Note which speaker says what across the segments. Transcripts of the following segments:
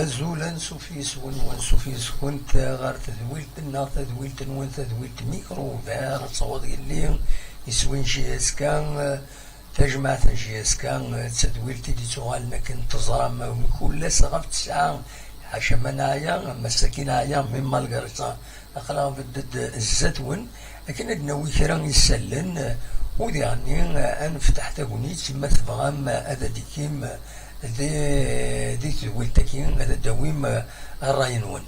Speaker 1: زولا سوفيس ون سوفيس كنت غير تذويلتنا تذويلت نون تذويلت ميكرو فار تصوت اللي يسوين جي اس كان تجمع جي اس كان تدويلتي دي تغال ما كنت تزرم كل صغف تسعة حاشا منايا مساكين عيا من مالغرتا أخلا بدد الزتون لكن عندنا ويكرا يسلن ودي يعني أنا فتحت أغنيت ما تبغام هذا ديكيم دي تدويلتكين هذا دويم الراينون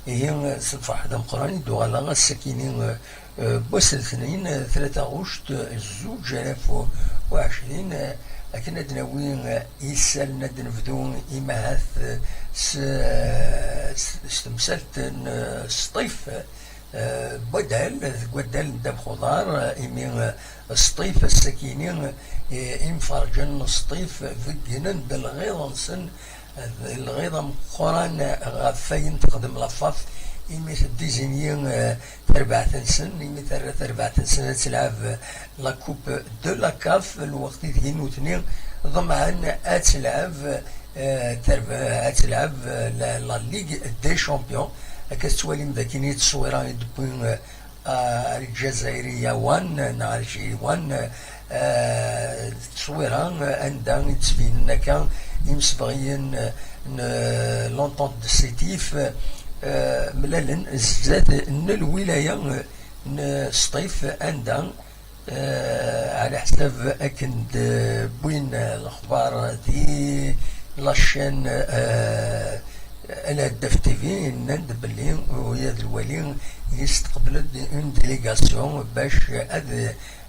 Speaker 1: هي صفحة دم قراني دوغالا السكينين بوس الاثنين 3 غشت الزوج 2020 لكن ندناوين يسال ندنفدون إمهاث استمثلت سطيف بدل دم خضار إمين سطيف السكينين إنفرجن سطيف فجنن بالغيظ نسن الغيظة مقران غفاين تقدم لفاف إمي ديزينيين تربعة سن إمي تربعة سنة تلعب لا كوب دو لا كاف الوقت دين وثنين ضمعا أتلعب أتلعب لا ليغ دي شامبيون كتوالي مذاكيني تصويران يدبون الجزائرية وان نعرفي وان تصويران عندها يتبين كان يمسبغيين لونطونت دو سيتيف ملالن زاد ان الولايه سطيف عندها على حساب اكن بوين الاخبار دي لاشين الهداف تيفي نند بلي ويا الولي يستقبل اون ديليغاسيون باش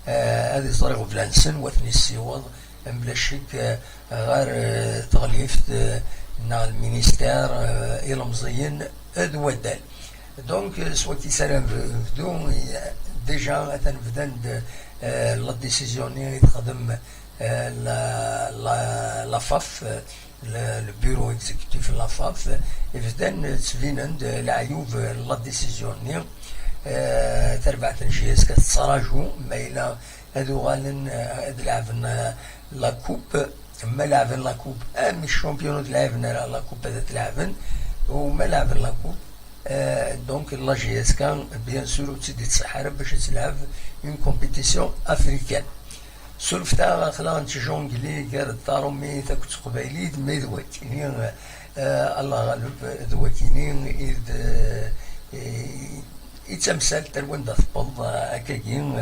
Speaker 1: هذه صريغ فلانسن وثني السيوض بلا شك غير تغليفت نا المينيستير إلمزيين أدودال دونك سوا كيسالم فدو ديجا تنفدن لا ديسيزيوني تخدم لا فاف البيرو اكزيكتيف لا فاف يفدن تبينند العيوب لا ديسيزيوني تربع تنجيز كتصراجو ما إلا هادو غالن هاد لعبنا لا كوب ما لعبن لا كوب مش شامبيون تلعبنا لا كوب هذا تلعبن وما لعبن لا كوب دونك لا جي اس كان بيان سور تسدي تصحر باش تلعب اون كومبيتيسيون افريكان سولفتا خلا نتجونغلي كار الدارومي تاك قبايلي مي دواتيني الله غالب دواتيني يتمثل تلوين دا ثبض هكاكين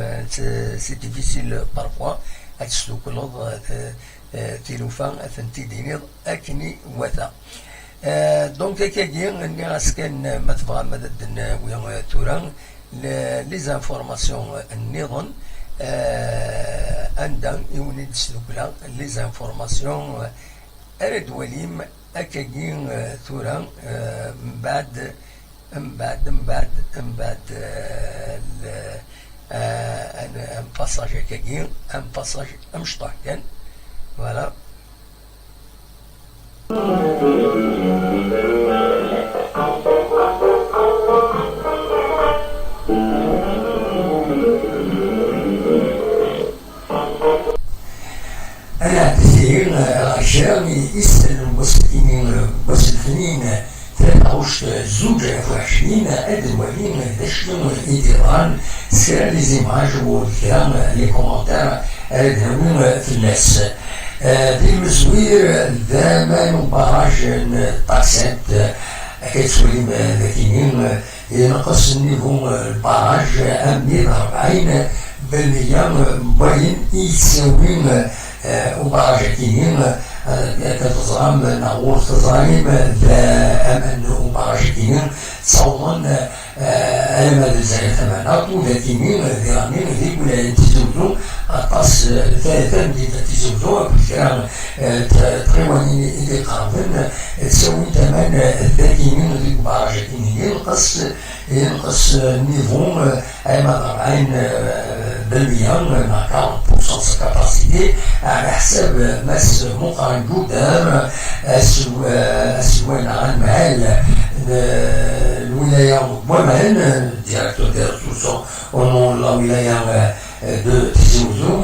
Speaker 1: سي ديفيسيل بارفوا هتسلوكلوض تيلوفان اثنتي دينيض اكني وثا دونك هكاكين اني غاسكن ما تبغى مدد ويا توران لي زانفورماسيون النظام عندهم يوني تسلوكلا لي زانفورماسيون ارد وليم هكاكين توران من بعد ان باساج هكاكين ان باساج مشطح كان فوالا انا كثير عشان يسأل المسكينين مسكينين 23 ادوالين دشلون ايران سير لي زيماج والكلام لي كومونتير هادو في الناس دي المزوير دائما مباراج طاكسات كتولي ذاكيين ينقص النيفو الباراج 140% باين يساوي وباراج كينين كتزرم نغور تزرم أمن وباراجكين تصوضن ألماد الزايا ثمانات وذاتينين ذيرانين ذي ولا تزوجو أطاس ثلاثة مدينة تزوجو بكرا تقريبا إلي قربن تسوي ثمان ذاتينين ذي باراجكين ينقص نيفو ألماد 40% مع 40% كاباسيتي على حساب ماس مقارن جودار السوان عن مال الولاية ومن ديريكتور دي ريسورسون ونون لا ولاية دو تيزي وزو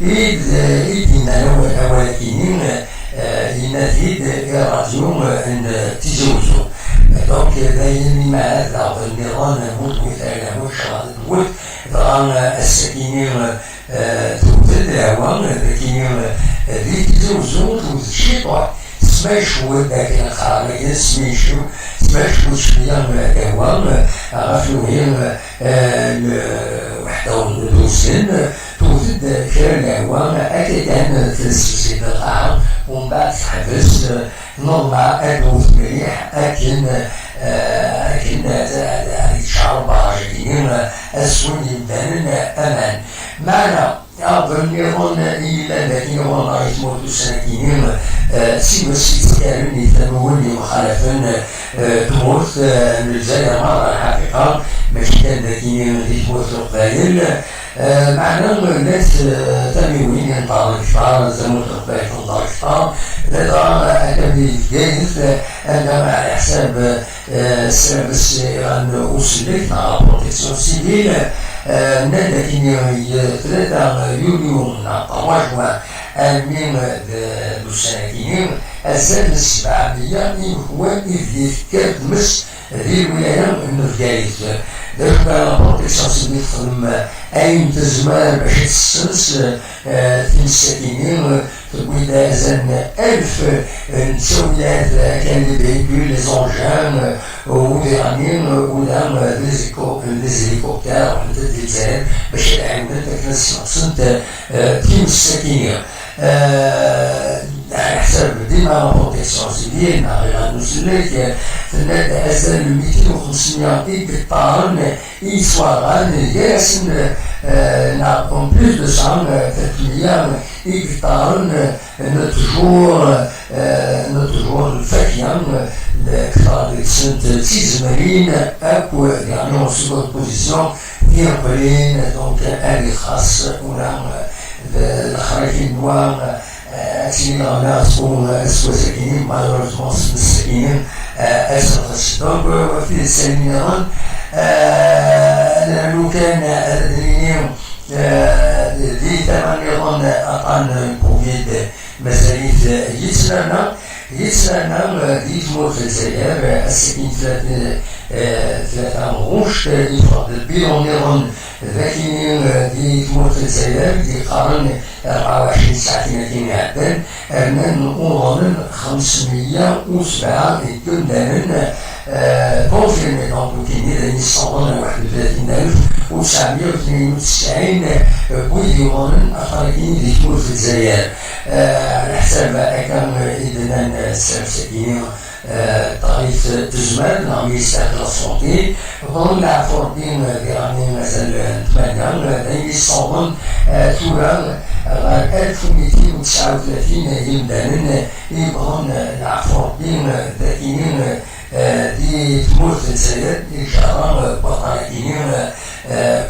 Speaker 1: يدينا ولكن ينادي الراديو تيزوزو دونك داين مع هذا النظام الموت مثلا وشغل الود طبعا السكينين توجد الهواء السكينين ذي تيزوزو توجد شيطان سماشو ذاك الخارج سماشو شوية الهواء عرفوهم وحدة ونوزن توجد كان الهواء أكيد أن تنسيب القاع ومن بعد تحبس نورمال أنوث مليح لكن شعر باجين أسود يبدأن أمان معنا أظن يظن إلى الذين رأيت موت ساكنين سوى السيتكارن يتنون مخالفا تموت الجزائر مرة الحقيقة ماشي كان ذكيين تموت القبائل معنا الناس تميوين ينطار الكفار تموت القبائل تنطار الكفار لذا أكمل جاهز أنا على حساب السيرفيس أن أوصلك مع بروتيكسيون سيفيل نادكين 3 يوليو نعطوا جوا من السنتين السنة 700 هو إذ كتمس ذي الولاية من الجايز دابا لا بروتيكسيون سيفيل تخدم أي تزمان باش تسنس في الساكنين تبويدا زن 1000 نسويات كان الفيكول لي زونجان وديرانين ودام ليزيكوبتر وحدة الجزائر باش يعاونوا داك الناس مقصود في الساكنين على حساب ديما لا بروتيكسيون سيفيل مع غنوصلك تنادى أزال 200 و 500 هكتار إيسواران ياسن en plus de ça, 4 milliards hectares, notre jour fakian, de 6 marines, pour gagner en seconde position, et en colline, donc un des traces, on a la kharifin noire, accélérant là, malheureusement, c'est donc, في السيمينار لو كان اليوم ذي 8 غن أطعن كوفيد مساليت يتسنى ذي تمور في الجزائر السكين 3 غوش يفضل بيون نيرون ذاكين ذي تمور في الجزائر ذي قارن 24 ساعة كيما عدن أرنان أوضن 507 كندان confirmé dans le Guinée les 131,992 مليون أفريقيين يكونوا في الجزائر على حساب كان إذن السلسلين طريف تجمل نعم يستعد الصوتي ظن العفورتين يعني مازال 8 دايما الصوم تورا 1239 يمدان يبغون العفورتين ذاتيين دي تموت في الجزائر إشارة بطريقين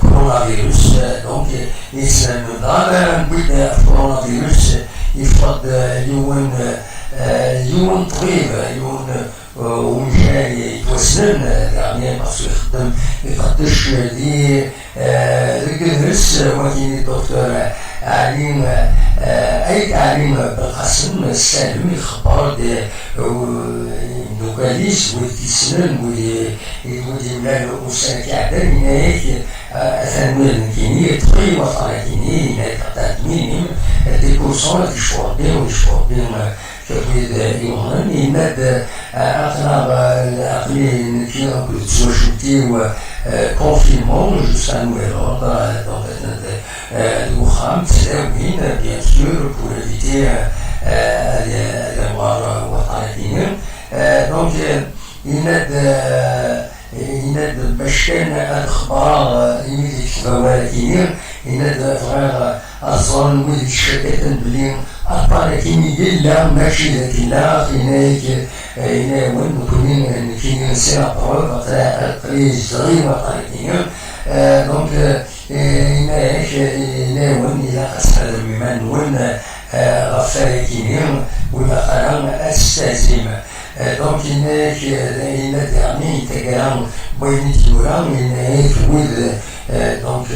Speaker 1: كورونا فيروس دونك يسلم دابا نبدا كورونا فيروس يفقد يوم طويل يوم ومشى يتوسلم يعني باسكو يخدم يفتش دي الفيروس وكاين الدكتور عليم أي تعليم بالقسم السالم يخبر نوكاليس والتسلم والمال وساكي عدن هناك أثناء الكينية تقريبا وطريقيني هناك تقدمين دي كورسون يشوردين كبير يوهن يمد أغلب الأقليم كي تزوجتي وكونفينمون jusqu'à nouvel ordre donc الوخام تداوين bien sûr pour éviter d'avoir وطريقين donc يناد باش كان الأخبار يميل يكتبوا يناد غير أظن ويدي الشركات بلي أطاركين يلا ماشي ذاك لا فيناك هنا وين نكونين كاين سيرا بروف قريش صغير وطاركين دونك هناك هنا وين إلا قصر الميمان وين غفاركين ولا قرام أستازم دونك هناك هنا دعني تقرام بين الجورام هناك ويد دونك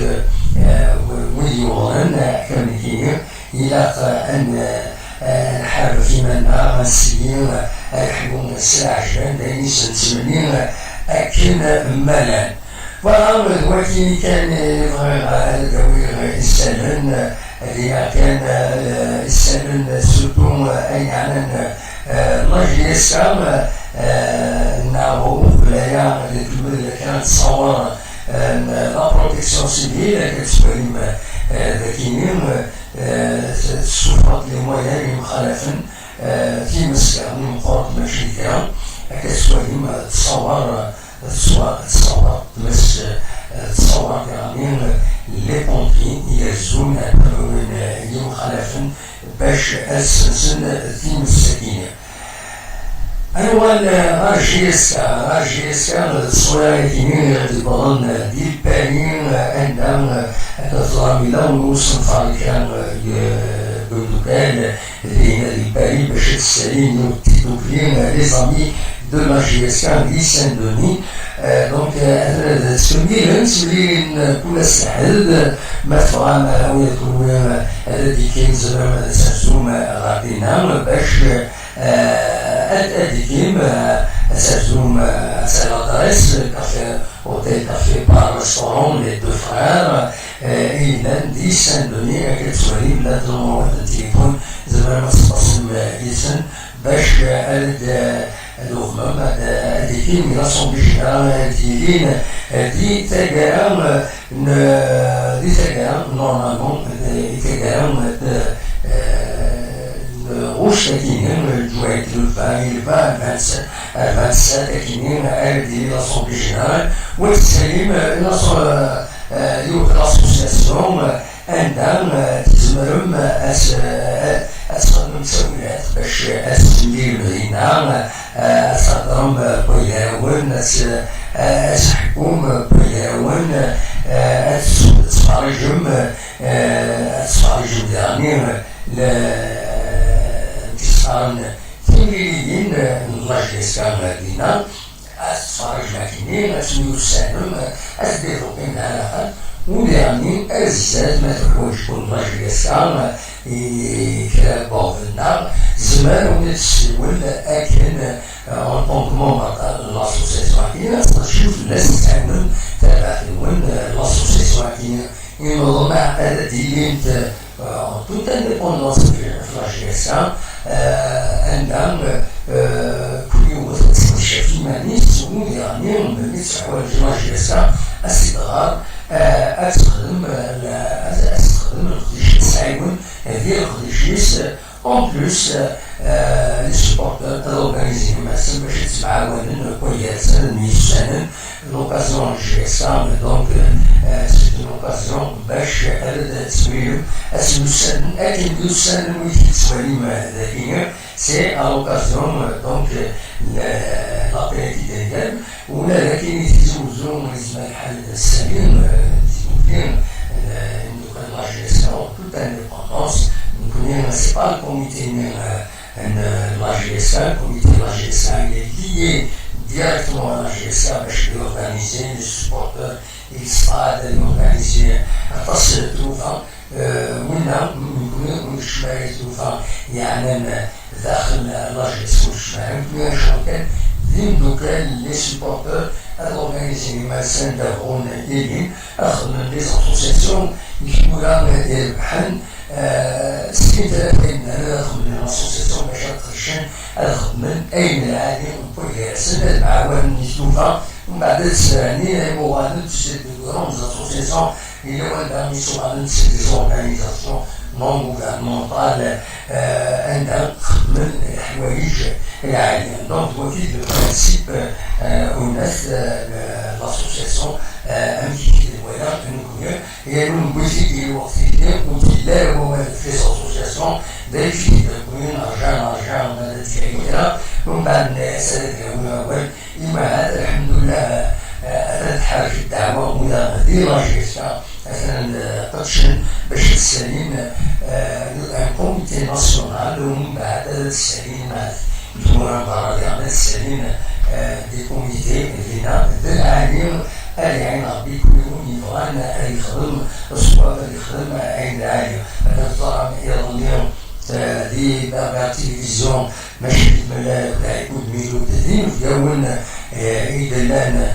Speaker 1: ويد يوغن كاملين إلى أن نحارب في منا غنسيين نحبون الساعة دايني سنتمنين أكن ملان فأمر دلوقتي كان يبغي داوي السنن اللي كان السنن سلطون أي عن مجلس نعو ولاية اللي كانت تصور لا بروتيكسيون سيفيل كتبين ذاكيين السلطات لي مويان مخالفين في مسكن مقاط ماشي كان كتبين تصور تمس تصور كامين لي بونتين يهزون اللي مخالفين باش السنسن في مسكينه أنا أرجيسكا الصورة كيمين البلان دي بانين عندهم الظلاميلا ونوصل فاركان باللوكال دي بانين باش تسالين وتدوكلين لي زامي de l'AGSK دي سان-دوني دونك أنا تسميلن سميلين كل السحل ما تفهم ويكون هذا كاين زعما تسمى غادينا باش أديكيم سازوم سالادريس كافي هوتيل كافي بار ريستورون لي دو فرير إذا دي سان-دوني كتسوالي بلا التليفون زعما ما تتصل يسن باش الأمم أديكيم يلاصون بجنا ديالين دي تاقام نورمالمون دي تاقام روش كاينين الجوايد الفا 27 كاينين دي لاسون جينيرال والتسليم لاسوسياسيون عندها تزمرهم أتخدم تسويات باش أستمدير هنا أتخدم بيهاون أتحكم بيهاون أتفرجم يعني لانتصار تمريرين المجلس كاملين أتفرج ماكينين أتنوسانهم أتديروكين علاقة وليعني أزاد ما تحوش المجلس كامل يكرابوه في النار زمان ونتسول أكن en tant que membre de l'association Aquina, تشوف الناس تعمل تبعثون l'association Aquina ينظم ديلين toute indépendance في الأجهزة عندهم كل يوم تستشفي مانيس ويعني من يتحول الأجهزة الصغار أستخدم الخديش السايون هذه الخديش en plus les supporters de l'organisme باش يتعاونوا كويس ميسان l'occasion GSA donc c'est une occasion باش تسويهم اسمسان اكيد يسان ويتسويهم ذاكيا c'est à l'occasion donc l'apéritif ديال ولا لكن يتزوجوا من الحال السليم ممكن la GSA toute indépendance c'est pas le comité de la GSA, le comité de la GSA est lié directement à la GSA parce qu'il organiser les supporters, il sera organiser parce que tout ونا نكون شمال توفا يعني داخل لا جيستيون شمال نكون شوكان دين دوكان لي سوبورتور اورغانيزي ما سندرون إلين أخذ من لي أسوسياسيون يكونوا يربحن سكيت بين أخذ من الأسوسياسيون باش تخشن أخذ من أين العالي ونقول سنة معاون نشوفها ومن بعد الثاني مغادرة دو غرونز أسوسياسيون il est un mission c'est des organisations non gouvernementales من حوايج العالية donc voici le principe هناك l'association amitié des voyants que nous connaissons et nous voici وقتين ولا هو في l'association دايفي تكون أرجع مدة ومن بعد سنة الأول إما هذا الحمد لله تحرك الدعوة ولا غديرة جيسا مثلا قدشن باش تسالين ان كوميتي ناسيونال ومن بعد تسالين يكون برا تسالين دي كوميتي فينا العالم العين ربي كل يوم يبغى يخدم الصواب يخدم عين العالم هذا الظلام يظل دي بقى تلفزيون ماشي ملا يكون ميلو دين يون يدلان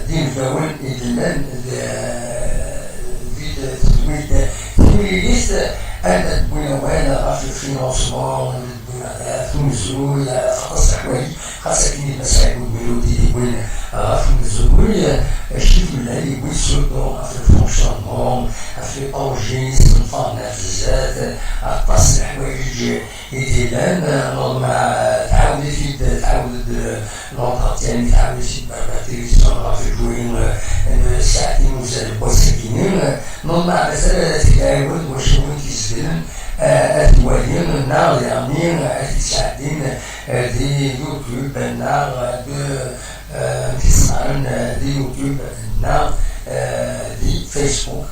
Speaker 1: دين يون يدلان في تميليس أنا بوينا وانا في فينانسمون تونسو خاصة حوايج خاصة كي مسائل الميلودي وين في الزوي شيف ملاي وين سورتو في الفونكسيونمون في اورجينيز نفهم بزاف الطاس الحوايج يديران مع تعاود في تعاود لونطاتيان تعاود في التلفزيون في الجوين ساعتين وزاد بوسكينين مع مسألة تعاود واش وين كيسكن الدولين النار يعني تساعدين دي يوتيوب النار تسمعن دي يوتيوب النار دي فيسبوك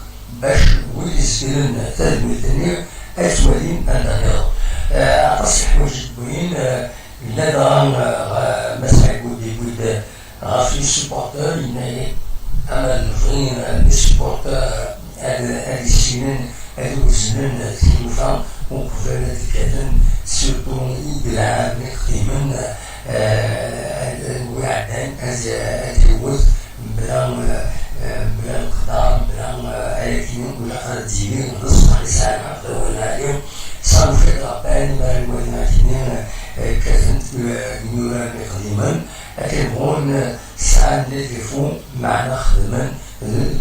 Speaker 1: باش ويسكرن تدويتني أسوالين النار أتصح وجدوين لدى مسعى بودي بود غافي سبورتر يناي أما الفرين السبورتر هذه السنين الوزن تلوفا وكفالة كاتن سيرتو بالعام قيمن الوعدان الوز بلا القدام بلا أيكين ولا خرجين نصف لسان عبد ولا اليوم صاروا في الربان مع الوالدين كاتن نوران قديما أكلمون ساعة نتلفون معنا خدما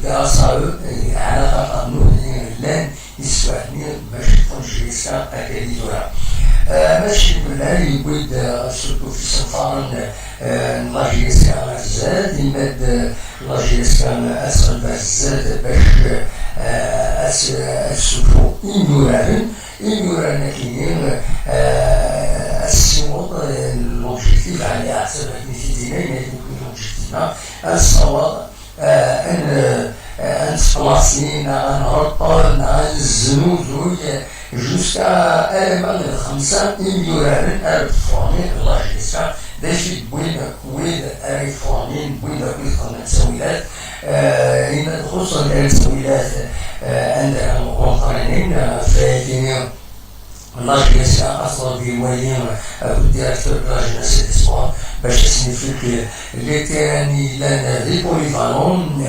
Speaker 1: كأصحاب على قانون لان يسوعني باش تنجيسا أكاديتورا ماشي بالله يبود سورتو في سلطان لاجيسكا غزاد يمد لاجيسكا أسغل بزاد باش أسوفو إنوران كينين السيوط لونجيكتيف على حسب المثيلين يمكن لونجيكتيفنا الصواب أن تبلاصين عن عطل عن الزنود jusqu'à ألمان 5 مليون ألفونين الله يسعى داشي بوين ألفونين بوين سويلات إن خصوصا السويلات عندنا مقارنين فايتين الله يسعى أصلا في وين الديريكتور لاجنا سيتسبور باش سنفيك لي تيراني لنا دي بوليفالون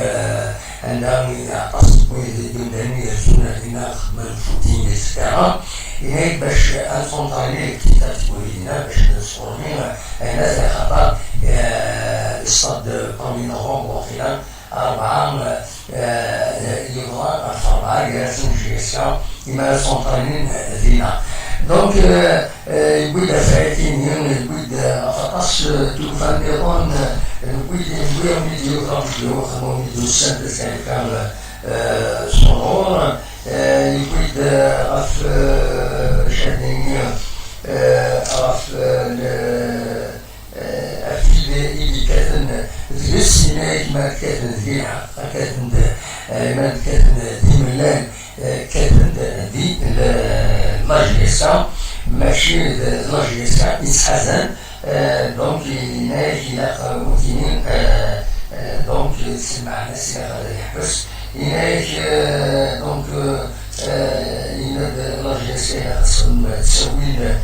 Speaker 1: عندهم يعتصموا يدونني يرجون لنا خدمة الفوتين إتسيتيرا إليك باش أنفونطالي الكتاب تقولينا باش نصورني هنا زي خطر الصاد كومي نوفمبر وقيلا 4 يوغران 4 يرسم جيسيا إما سونطالين دينا دونك يبود فايتين يبود فقص توفان نيرون يبود ميديو كامبيو خمو ميديو سنتس كان صنور يبود غف شادين غف أفيد إلي كاتن السيناء ما كاتن ذيعة كاتن ما كاتن دي ملان كاتن دي لاجيسا ماشي لاجيسا إسحازان دونك يناجي لاقا موتينين دونك سمعنا سيغا يحبس يناجي دونك يناد لاجيسا خصهم تسوين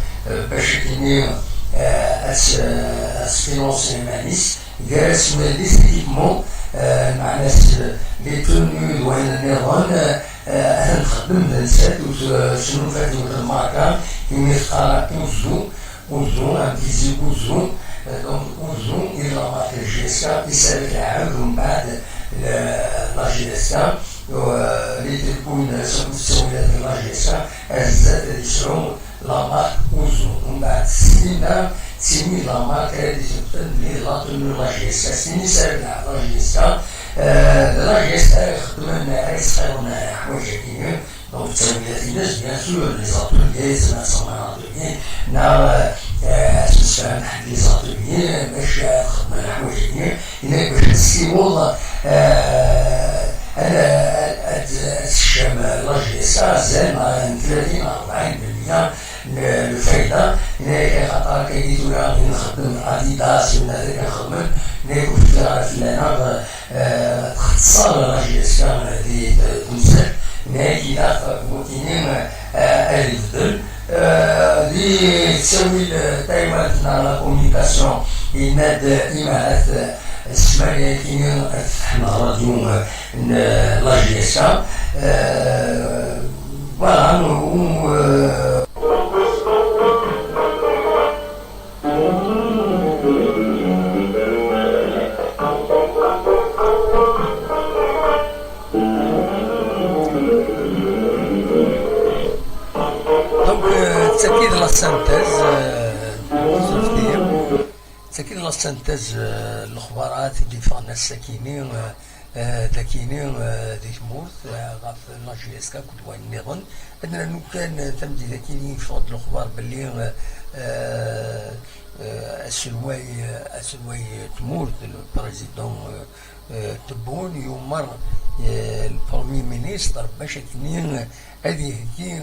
Speaker 1: باش كيني أسفينونسي مانيس جالس ماليس إيكيبمون مع ناس لي تونو وين النيرون أنا نخدم نسات شنو فاتو الماركة كيما يتقرا وزو أن تيزي وزو دونك وزو إلى ماركة جيسكا يسالك العام ومن بعد لاجيسكا اللي تكون سويات لاجيسكا الزاد يشرون لا مارك وزو ومن بعد سيني لا مارك هذه تبطل لي لا تونو لاجيسكا سيني سالك لاجيسكا لاجيسكا يخدمون عايز خيرنا حوايج كيما دونك تسويات الناس بيان سور لي زاتوليي زعما صناعة اتوليي نهار تسمع نحد لي زاتوليي باش خدمنا حوايج كيما هناك باش نسيبو أنا الشام لاجيسكا زعما 30-40% الفايدة هناك خاطر كيديرو نخدم أديداس ولا هذاك نخدم ناكل في لنا اختصار لاجيسكا هذه تمثل نهائي آخر ممكن الفضل لتسوي تايوان لا كوميونيكاسيون ينادى إمارات السماعية كاين حنا راديو لا جي اس فوالا تأكيد لا سانتيز تأكيد لا سانتيز الأخبارات اللي فانا الساكنين ذاكينين دي تمورت غاف لا جي اس كا كنت وين نظن أننا لو كان تمدي ذاكينين في الأخبار باللي السلواي تمورت البريزيدون تبون يمر البرمي مينيستر باش كنين هذه كي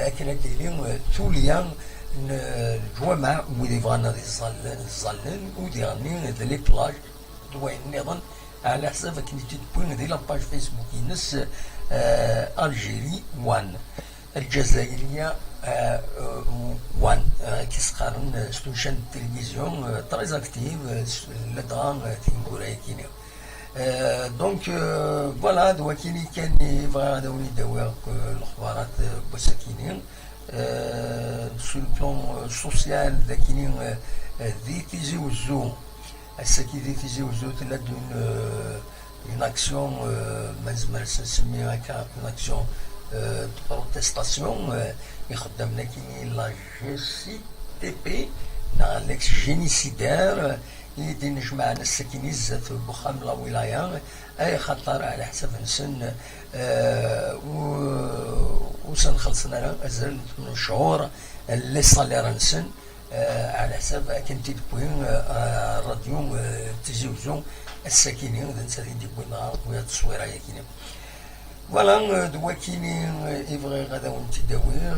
Speaker 1: أكنا كاينين توليا الجوامع ودي فانا دي الظلن ودي غني لي بلاج دوين نظن على حساب كني تبون دي لاباج فيسبوك ينس الجيري وان الجزائرية وان كيسقارن ستوشان التلفزيون تريز اكتيف لدغان تنقوراي كينيو دونك فوالا دوا كيني كان يبغى داوني داوير الاخبارات بوساكينين سو البلان سوسيال داكينين ذي تيزي وزو الساكي ذي تيزي وزو تلا اون اكسيون ما نزمرش نسميها هكا اون اكسيون دو بروتيستاسيون يخدمنا كاين لا جي سي تي بي ليكس جينيسيدير يدي نجمع الساكنين الزات بخام لا ولاية اي خطر على حساب نسن وسن خلصنا ازال 8 شهور لي صالير نسن على حساب كنتي تبوين راديو تزوزو الساكنين نسا دي بوين ويا تصويره كاينين فوالا دوا كاينين يبغي غادا ونت داوير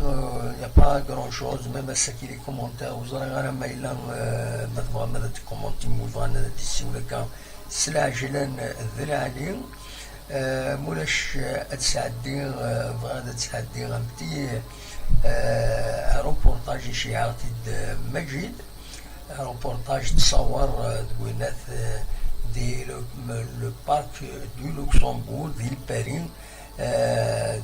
Speaker 1: يا با كرون شوز ميم الساكي لي كومونتير وزرا غانا ما الا ما تبغى ما تكومونتي موفان تيسي ولا كان سلع جلان ذرالي مولاش تسعدي بغا تسعدي غمتي روبورتاج شيعاتي مجيد روبورتاج تصور دوينات دي لو بارك دو لوكسمبور دي بارين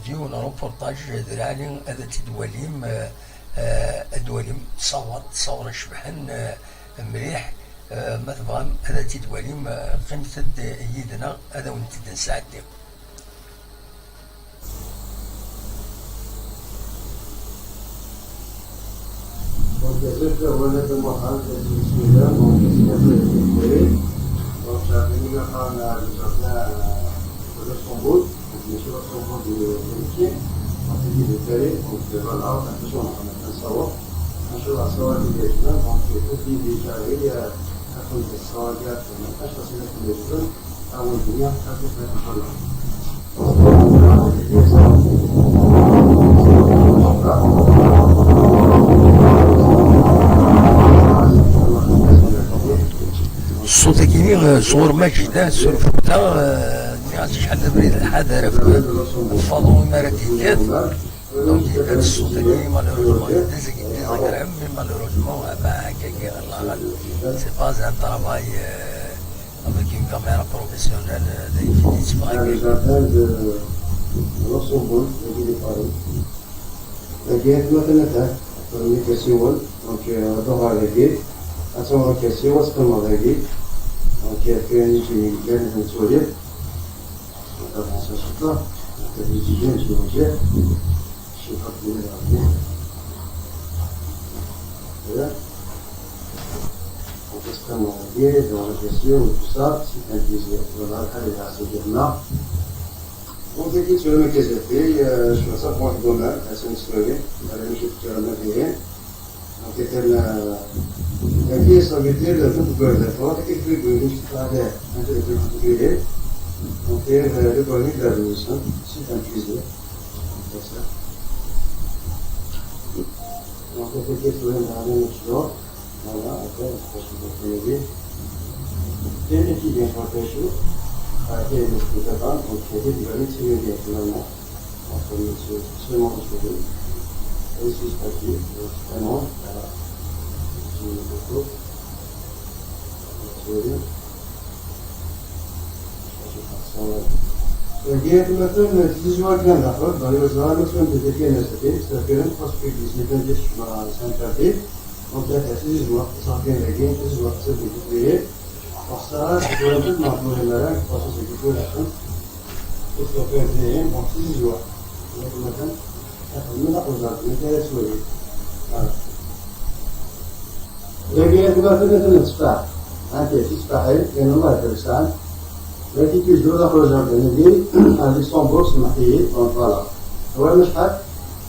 Speaker 1: ديون روبورتاج درالي هذا تدواليم الدواليم تصور شبحن مليح ما تبغى هذا تدواليم قيمة يدنا هذا ونتد نساعدهم
Speaker 2: بسم الله donc ça a venu maintenant le jardin de Luxembourg, donc M. Luxembourg de métier, on s'est dit de télé, donc voilà, on a toujours un savoir, un jour à savoir du déjeuner, donc tout est déjà allé à cause de savoir, maintenant je passe le déjeuner, à Ouédounia, à peu près tout là.
Speaker 1: الصوت كيني صور ماجدة صور فتا شحال بريد الحضارة في الفضو مراتيكات دونك هاد الصوت كيني مالوروزمون دازك عمي مالوروزمون هكاكي الله سي با ان طرافاي avec une caméra professionnelle
Speaker 2: le jardin de Luxembourg, la ville de Paris. La guerre maintenant, la communication, donc on va régler. À son occasion, c'est comment régler. Donc il y a fait un étude médicale, une soirée. Donc avant ça, c'est ça. Donc il y a des étudiants qui ont fait. Je sais pas qui est là. Voilà. Donc extrêmement régler, dans la question, tout ça, c'est un plaisir. Voilà, allez là, c'est dire là. Donc il dit sur le mec qui s'est fait, je fais ça pour un domaine, c'est une soirée. Elle a une chose qui a rien. Donc aqui só meter a tudo coisa fora que foi do início para a antes de tudo donc le premier de la révolution c'est un cuisinier comme ça donc on fait quelque chose dans le micro voilà après je pense que vous pouvez aider bien qui vient pour quelque chose كاين مشكل دابا دونك هذه اللي تسوي finalement entre monsieur seulement monsieur et ce statut vraiment sur le photo جيت مثلا تزوج كان اخر ضروري زمان مثلا تدير نفسك تستفيد خاصك تجلس تجلس مع سانتاتي وانت تزوج صافي لكن تزوج تسبي تدير وخسارة تقول ما تقول الملاك خاصك تقول عشان تستفيد زين وتزوج لكن مثلا من أقوى من ثلاث سوري لكن مثلا تسبح أنت تسبحين لأن الله يترسل لكن toujours dans le jardin de ville, à Luxembourg, c'est marié, donc voilà. Ouais, mais je crois,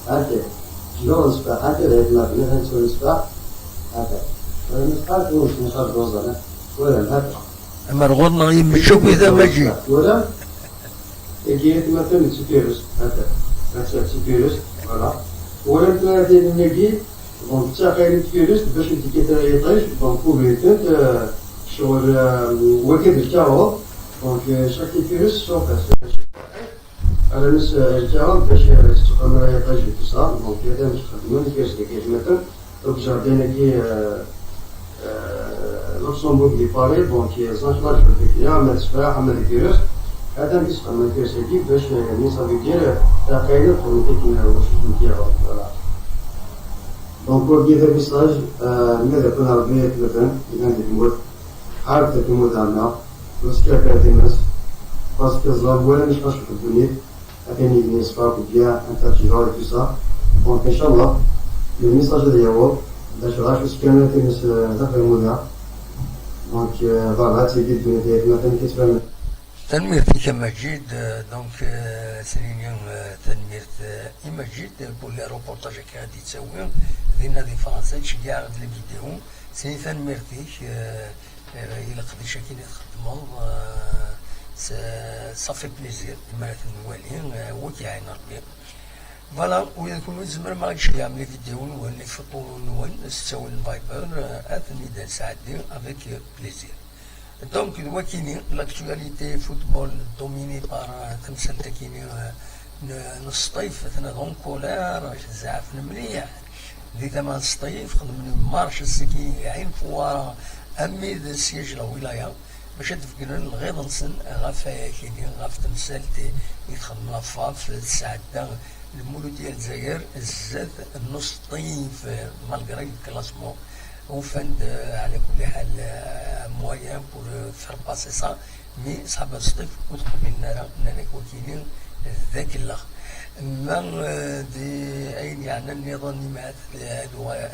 Speaker 2: ok. Toujours on se fait, ok, avec ma vie, on se fait, ok. Ouais, mais je crois que je ne sais pas dans ça, voilà, d'accord.
Speaker 1: مرغوط نغيب بشوف إذا ما جي.
Speaker 2: Voilà. Et qui est maintenant le supérieur, ok. C'est le supérieur, voilà. Voilà, tu as été le négui, donc tu as fait le supérieur, باش تجي تريطيش, donc pour les tentes, sur le week-end de Carole. Donc chaque virus sont passés. Alors nous الجواب باش تستخدم الرياضة tout ça. Donc هذا مش خدمة كيفاش كيف مثلا. Donc جاردين كي لوكسمبورغ اللي باري donc زنقلاج بالفكرة عمل سباح عمل فيروس. هذا كيستخدم كيفاش كيف باش يعني ça veut dire تقييد فونتيكنا واش نتيعو. Voilà. Donc pour dire le message ماذا كنا ربيت مثلا إذا تموت عارف تموت عنا. Parce qu'il y a des masses, parce que la voie n'est pas soutenue, avec une espace bien intelligent et tout ça. Donc, Inch'Allah, le message de Yahweh, d'achat, je suis bien avec Zafir. Donc, voilà, c'est dit de nous dire
Speaker 1: تنميرتي كمجيد دونك سنين تنميرت مجيد بولي روبورتاج كادي تسوي دينا دي فرنسا تشجع غد الفيديو سنين تنميرتي إلا قد شاكين يخدموا صافي بليزير مرات نوالي وكيعين ربي فوالا وإذا كنت زمر ما غاديش يعمل فيديو نوال لي فوتو نوال نستوي الفايبر أثني دار ساعدي افيك بليزير دونك وكيني لاكتواليتي فوتبول دوميني بار تمثال تاكيني نص طيف ثنا دونكولار زعفنا مليح ذي ثمان الصيف خدمني مارش السكي عين فوارة أمي ذا سياج الولاية باش تفكرن الغيض نسن غاف كيني غاف تمثالتي يخدم لافاف السعادة المولود ديال الجزائر زاد النص طيف مالغري الكلاسمون وفند على كل حال مويان بور فير باسي سا مي صحاب الصيف وتقبل نانا وكيلين ذاك اللخ ما دي أين يعني النظام مع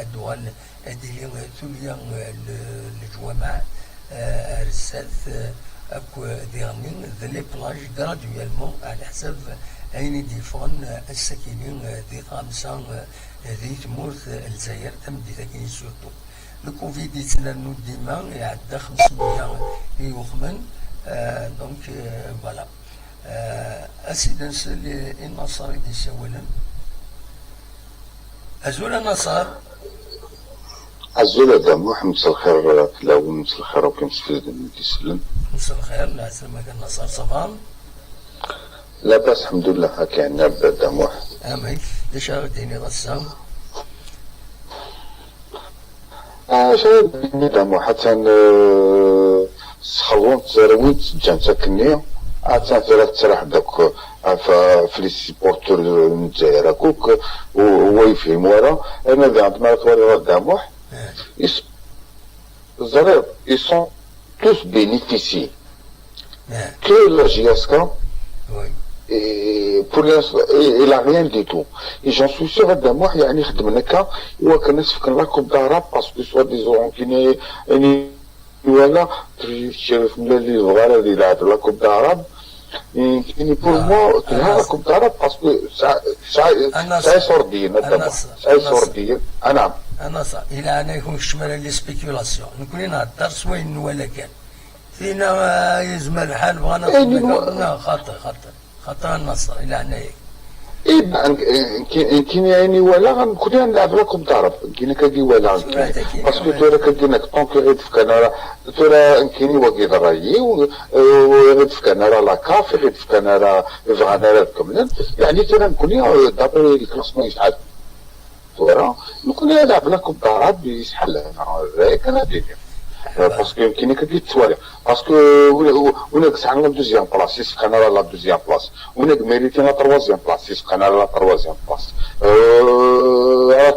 Speaker 1: الدول ديالي ثوليا الجوامع رسالت اكو ديرني ذي بلاج غرادويالمون على حساب أين ديفون الساكنين ذي خامسة ذي تمورث الجزائر تمدي ذاكين سورتو الكوفيد يتنانو ديما يعدى 500 يوخمن دونك فوالا أسيدنا نسال النصر يدي سوالا أزول النصر
Speaker 3: أزول دام محمد مساء الخير تلاوي مساء الخير وكيف مسفيد كيسلم
Speaker 1: مساء الخير لا سلامك النصر صبام
Speaker 3: لا بس الحمد لله هكا عندنا داموح
Speaker 1: امي ليش غاديني غسام
Speaker 3: شايف داموح حتى سخلون تزاروين تجان ساكنية حتى ثلاث تراح داك في لي سيبورتور من الجزائر هاكوك وهو يفهم ورا انا ذا عند مالك ورا داموح الزرير ils sont tous bénéficiés que la GSK et pour l'instant il a rien du tout et j'en suis sûr هذا موح يعني خدمنا كا هو كان نسفك لا كوب داراب باسكو سوا ديزون كاين يعني ولا شرف من اللي صغار اللي لعب لا كوب داراب يعني بور موا لا كوب داراب باسكو ساي سوردين هذا ساي سوردين نعم
Speaker 1: انا صح الى انا يكون شمال لي سبيكولاسيون نكون نهضر سوين ولا كان فينا يزمل الحال بغانا خاطر النصر الى هنايا
Speaker 3: اي كاين يعني ولا كنا نلعب لكم ضرب كاين كاكي ولا باسكو تورا كاينك طونك غير تفكنا تورا كاين واقي ضرايي وغير تفكنا لا كاف غير تفكنا فغانا كاملين يعني تورا نكون دابا الكلاسمون يشحال تورا نكون نلعب لكم ضرب يشحال هذاك انا دير باسكو يمكن كي تتوالى باسكو هناك ساعه دوزيام بلاص يسقنا لا دوزيام بلاص هناك ميريتينا تروازيام بلاص يسقنا لا تروازيام بلاص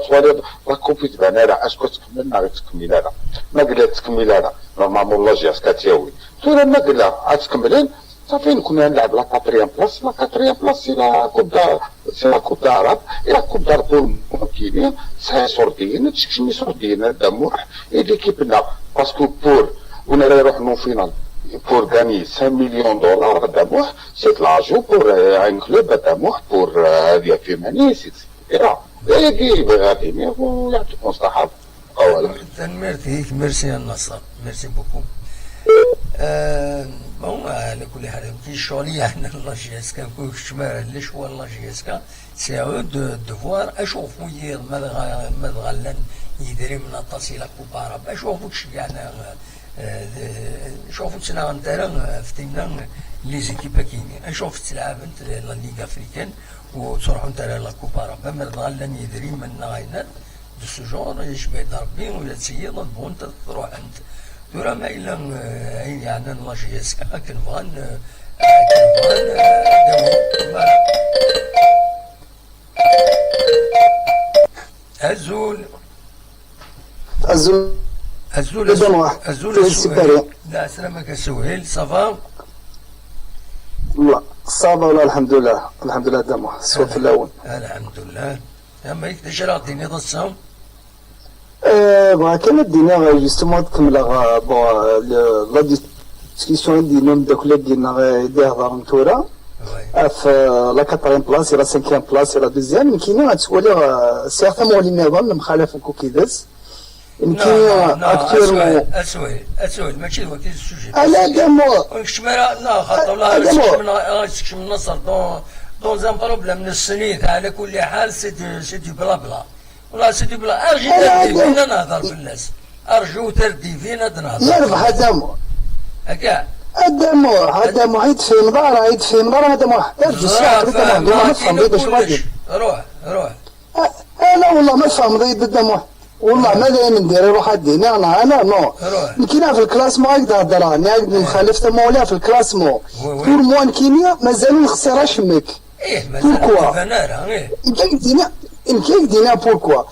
Speaker 3: تتوالى لا كوبيت بانا راه اسكو تكمل ما تكمل هذا ما قلت تكمل هذا نورمالمون لاجياس كتياوي تورا ما قلنا تكملين صافي نكون نلعب لا كاتريام بلاص لا كاتريام بلاص سي لا كوب داراب الى كوب دار بول كيلين ساي سوردين تشكشمي سوردين دموح ليكيبنا باسكو بور on aurait en finale pour gagner 5 millions de dollars d'amouh, c'est l'argent pour un club d'amouh pour des féministes, etc. Et qui va gagner, vous l'avez constaté.
Speaker 1: Merci Nasser, merci beaucoup. Bon, على كل حال يمكن شغلي احنا لاجيسكا كل شمال ليش هو لاجيسكا سي او دو فوار اشوفوا ماذا غلن يدري من التصيله كبارة اشوفوا شجعنا شوفوا تسنا نتاعنا فتينا لي زيكيب كاينين اشوف تلعب انت لا ليغ افريكان وتروحوا نتاع لا كوبارا ما غلن يدري من غاينات دو سو جور يشبه ضربين ولا تسيد بونت تروح انت ترى ما إلا يعني لاجيسكا كنبغى الزول الزول لا سلامك السهيل صافا
Speaker 4: لا صافا ولا الحمد لله دموع الصوت الاول
Speaker 1: الحمد لله اما يكتشف الدنيا ضصهم
Speaker 4: كان دينا جوستومون تكمل لا ديسكسيون ديالنا داك ديالنا يهضر نتورا في لا كاترين بلاص لا سانكيام بلاص لا دوزيام كاينين غتولي سيغتامون لي نظام مخالف كي داز يمكن اكثر
Speaker 1: اسويل ماشي هو كاين السوجي
Speaker 4: لا دامو
Speaker 1: كشمال لا خاطر لا من النصر دون زان بروبليم من السنين على كل حال سي دو بلا بلا ولا سيدي بلا ارجي تردي فينا نهضر بالناس ارجو تردي فينا نهضر
Speaker 4: يربح هدامو
Speaker 1: هكا
Speaker 4: هدامو عيد في نظار هدامو ارجي الساعة ما تفهم باش غادي
Speaker 1: روح
Speaker 4: انا والله ما تفهم هدامو والله ماذا ندير روح ديني انا نو كاينه في الكلاسمون هاك تهضر انا مخالف مولاها في الكلاسمون طول موان كينيا مازالوا نخسر شمك
Speaker 1: بوركوا
Speaker 4: يمكن دينا بوركوا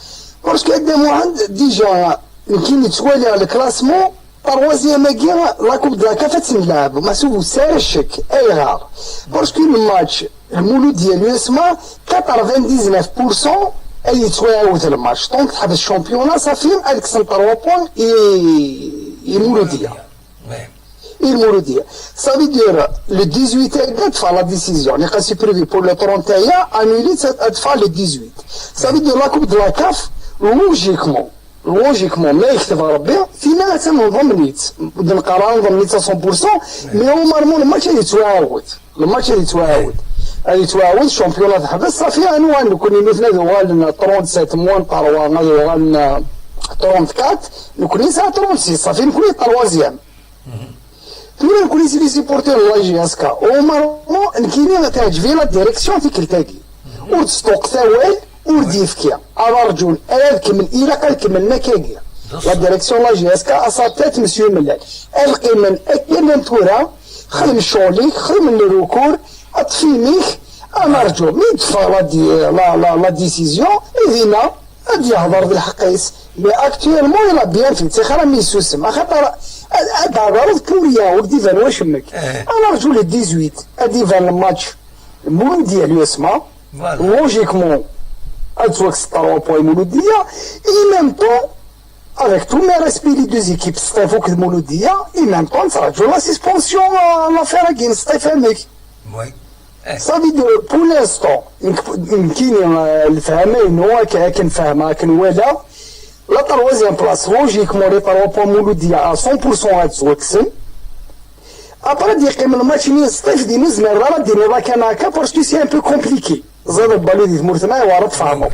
Speaker 4: باسكو قدامو عند ديجا يمكن يتوالي على الكلاسمون تروازيام كيا لا كوب دو لا كاف تنلعب محسوب سار الشك اي غار باسكو الماتش المولود ديالو يسمى 99% اي يتواعد الماتش دونك تحب الشامبيونا صافي هذيك 3 بوان المولودية ça veut dire le 18 تدفع la décision اللي قاسي prévu pour le 31 annulé تدفع le 18 ça veut dire la coupe de la CAF لوجيكمون ما يكتب ربي فينا تنظم نيت نقرا نظم نيت 100% مي هو مرمون الماتش يتواعد الشامبيونات تحبس صافي انواع نكون مثلا غالنا 37 موان طروا غالنا 34 نكون ساعه 36 صافي نكون التروازيام تولي نكون لي سيبورتير لا جي اس كا او مارمون نكيني تعجبني لا ديريكسيون في كلتاكي وتستوق ثوال ورديفكيا على رجل كمل الى قال كمل نكاكيا لا ديريكسيون لا جي اس كا اساتات مسيو ملال القي من اكل تورا خدم شغلك خدم الركور اطفينيك انا رجل مين تفا لا ديسيزيون اذينا غادي يهضر بالحقيس مي اكتويلمون يلا بيان في تيخرا ميسوسم خاطر هضرت كوريا ودي فان واشمك انا رجل 18 ادي فان الماتش المولود ديالو يسمى لوجيكمون اتوك 3 بوين مولوديه اي ميم طون avec tous mes respects les deux équipes ستافوك المولوديه اي ميم طون ترجعوا لا سسبونسيون لافير كاين ستيفانيك
Speaker 1: وي
Speaker 4: صافي بور لانستون يمكن الفهمين هو كنفهمها كنوالا لا تروازيام بلاص لوجيكمون لي 3 بوان مولوديه 100% غاتزوكسن ابرا دي قيم الماتش ني ستيف دي نزمر راه ديني راه كان هكا باسكو سي ان بو كومبليكي زاد البالو دي ثمورتنا وعرف فهمو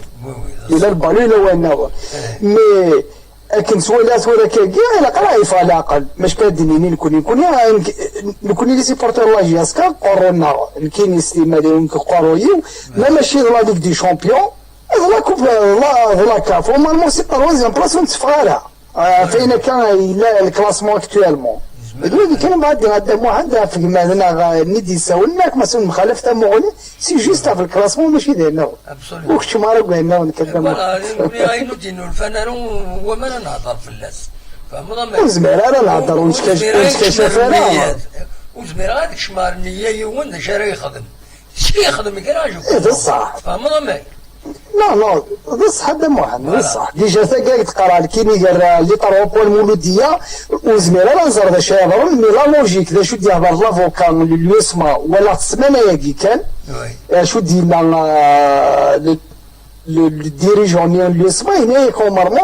Speaker 4: الى البالو الى وانه مي لكن سوالا كاكيا الا قرا يفعل اقل ماش كادنيني نكون لي سيبورتور لا جياسكا قرونا كاين استيما ديالهم كقرويو لا ماشي لا ليغ دي شامبيون لا كوب لا كاف نورمالمون سي تروازيام بلاصه نتفقالها فين كان الكلاسمون اكتوالمون دابا كان بعد هذا واحد في مثلا ندي ساولناك مثلا مخالفه مغني سي جوست في الكلاسمون ماشي دايرنا وكش ما راه قلنا ونتكلم
Speaker 1: غاينو دينو الفنان هو ما نهضر في الناس فهمت
Speaker 4: وزمير انا نهضر ونكتشف انا
Speaker 1: وزمير هذاك شمار النيه هو اش راه يخدم اش كيخدم كراجو
Speaker 4: بصح
Speaker 1: فهمت
Speaker 4: لا بصح هذا واحد بصح ديجا تا كاع تقرا كيني قال لي طروبو المولوديه وزمير انا نزر ذا شي هضر مي لا لوجيك ذا شو دي هضر لافوكا اللي يسمى ولا السمانه ياكي كان شو دينا الديريجون اللي يسمى هنا كومارمون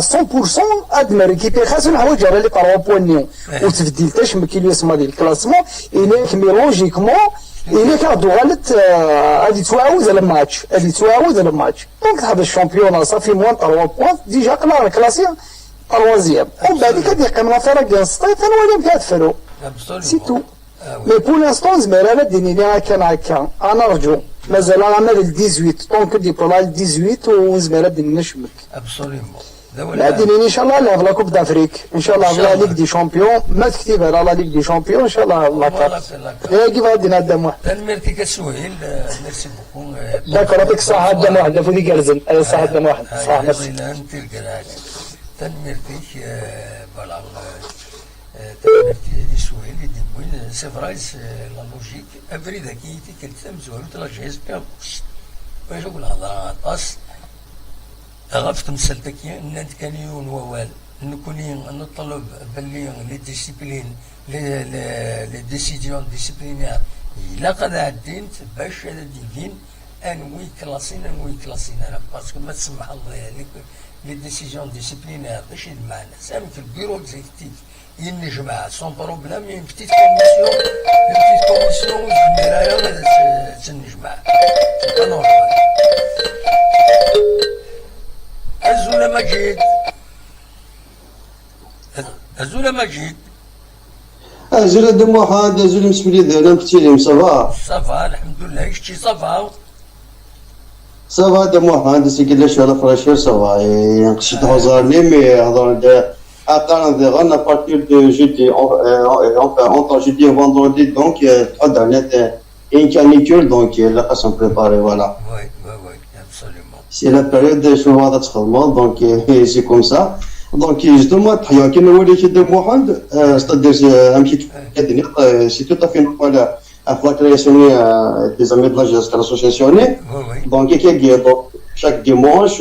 Speaker 4: 100% ادمر كيبي خاصو الحوايج اللي طروبو نيو وتبديل تاش ما كاين اللي يسمى ديال الكلاسمون هناك مي لوجيكمون إلا كادو غالت غادي تعاود على الماتش دونك هذا الشامبيون صافي موان 3 بوان ديجا قلنا كلاسي تروازيام ومن بعد كتيقيم لا فرق ديال السطيط وليم كتفرو سي تو مي بور لانستون زمير انا ديني لي كان هكا انا نرجو مازال انا لل 18 دونك ديبولا لل 18 وزمير ديني نشمك
Speaker 1: ابسوليومون
Speaker 4: لا ديني ان شاء الله لا لا كوب دافريك ان شاء الله لا ليغ دي شامبيون ما تكتب على لا ليغ دي شامبيون ان شاء الله لا كارت كيف غادي نهدم واحد
Speaker 1: تنمرتي كسهيل ميرسي بوكو
Speaker 4: داك راه ديك الساعه دم واحد فودي كارزن الساعه دم واحد صح
Speaker 1: ميرسي انت الكراج تنمرتي فوالا تنمرتي سهيل دي وين سي فرايس لا لوجيك افريدا كيتي كنت مزورو تلا جهاز كان واش نقول هضره طاس غفت مسلتك ان كان يون ووال نكوني نطلب باللي لي ديسيبلين لي ديسيزيون ديسيبلينير الا قد عديت باش هذا الدين انوي كلاسين انا باسكو ما تسمح الله يعني لي ديسيزيون ديسيبلينير ماشي المعنى سامي في البيرو اكزيكتيف ينجمع سون بروبليم اون بتيت كوميسيون المرايه ولا تنجمع سي نورمال الزول مجيد
Speaker 2: زول دم واحد زول مسؤولية ديالهم كتير
Speaker 1: صافا الحمد لله شتي
Speaker 2: صافا دم واحد سي كلا شويه فراشير صافا ينقشي تهزرني مي هضر attendre de rendre à partir de jeudi, entre jeudi et vendredi, donc une canicule, donc la façon préparée, voilà.
Speaker 1: Oui, absolument.
Speaker 2: C'est la période de chômage de traitement, donc c'est comme ça. Donc justement, qui nous voulait de Mohamed, c'est-à-dire un petit c'est tout à fait normal à la création des amis de la GESCA, l'association. Donc chaque dimanche,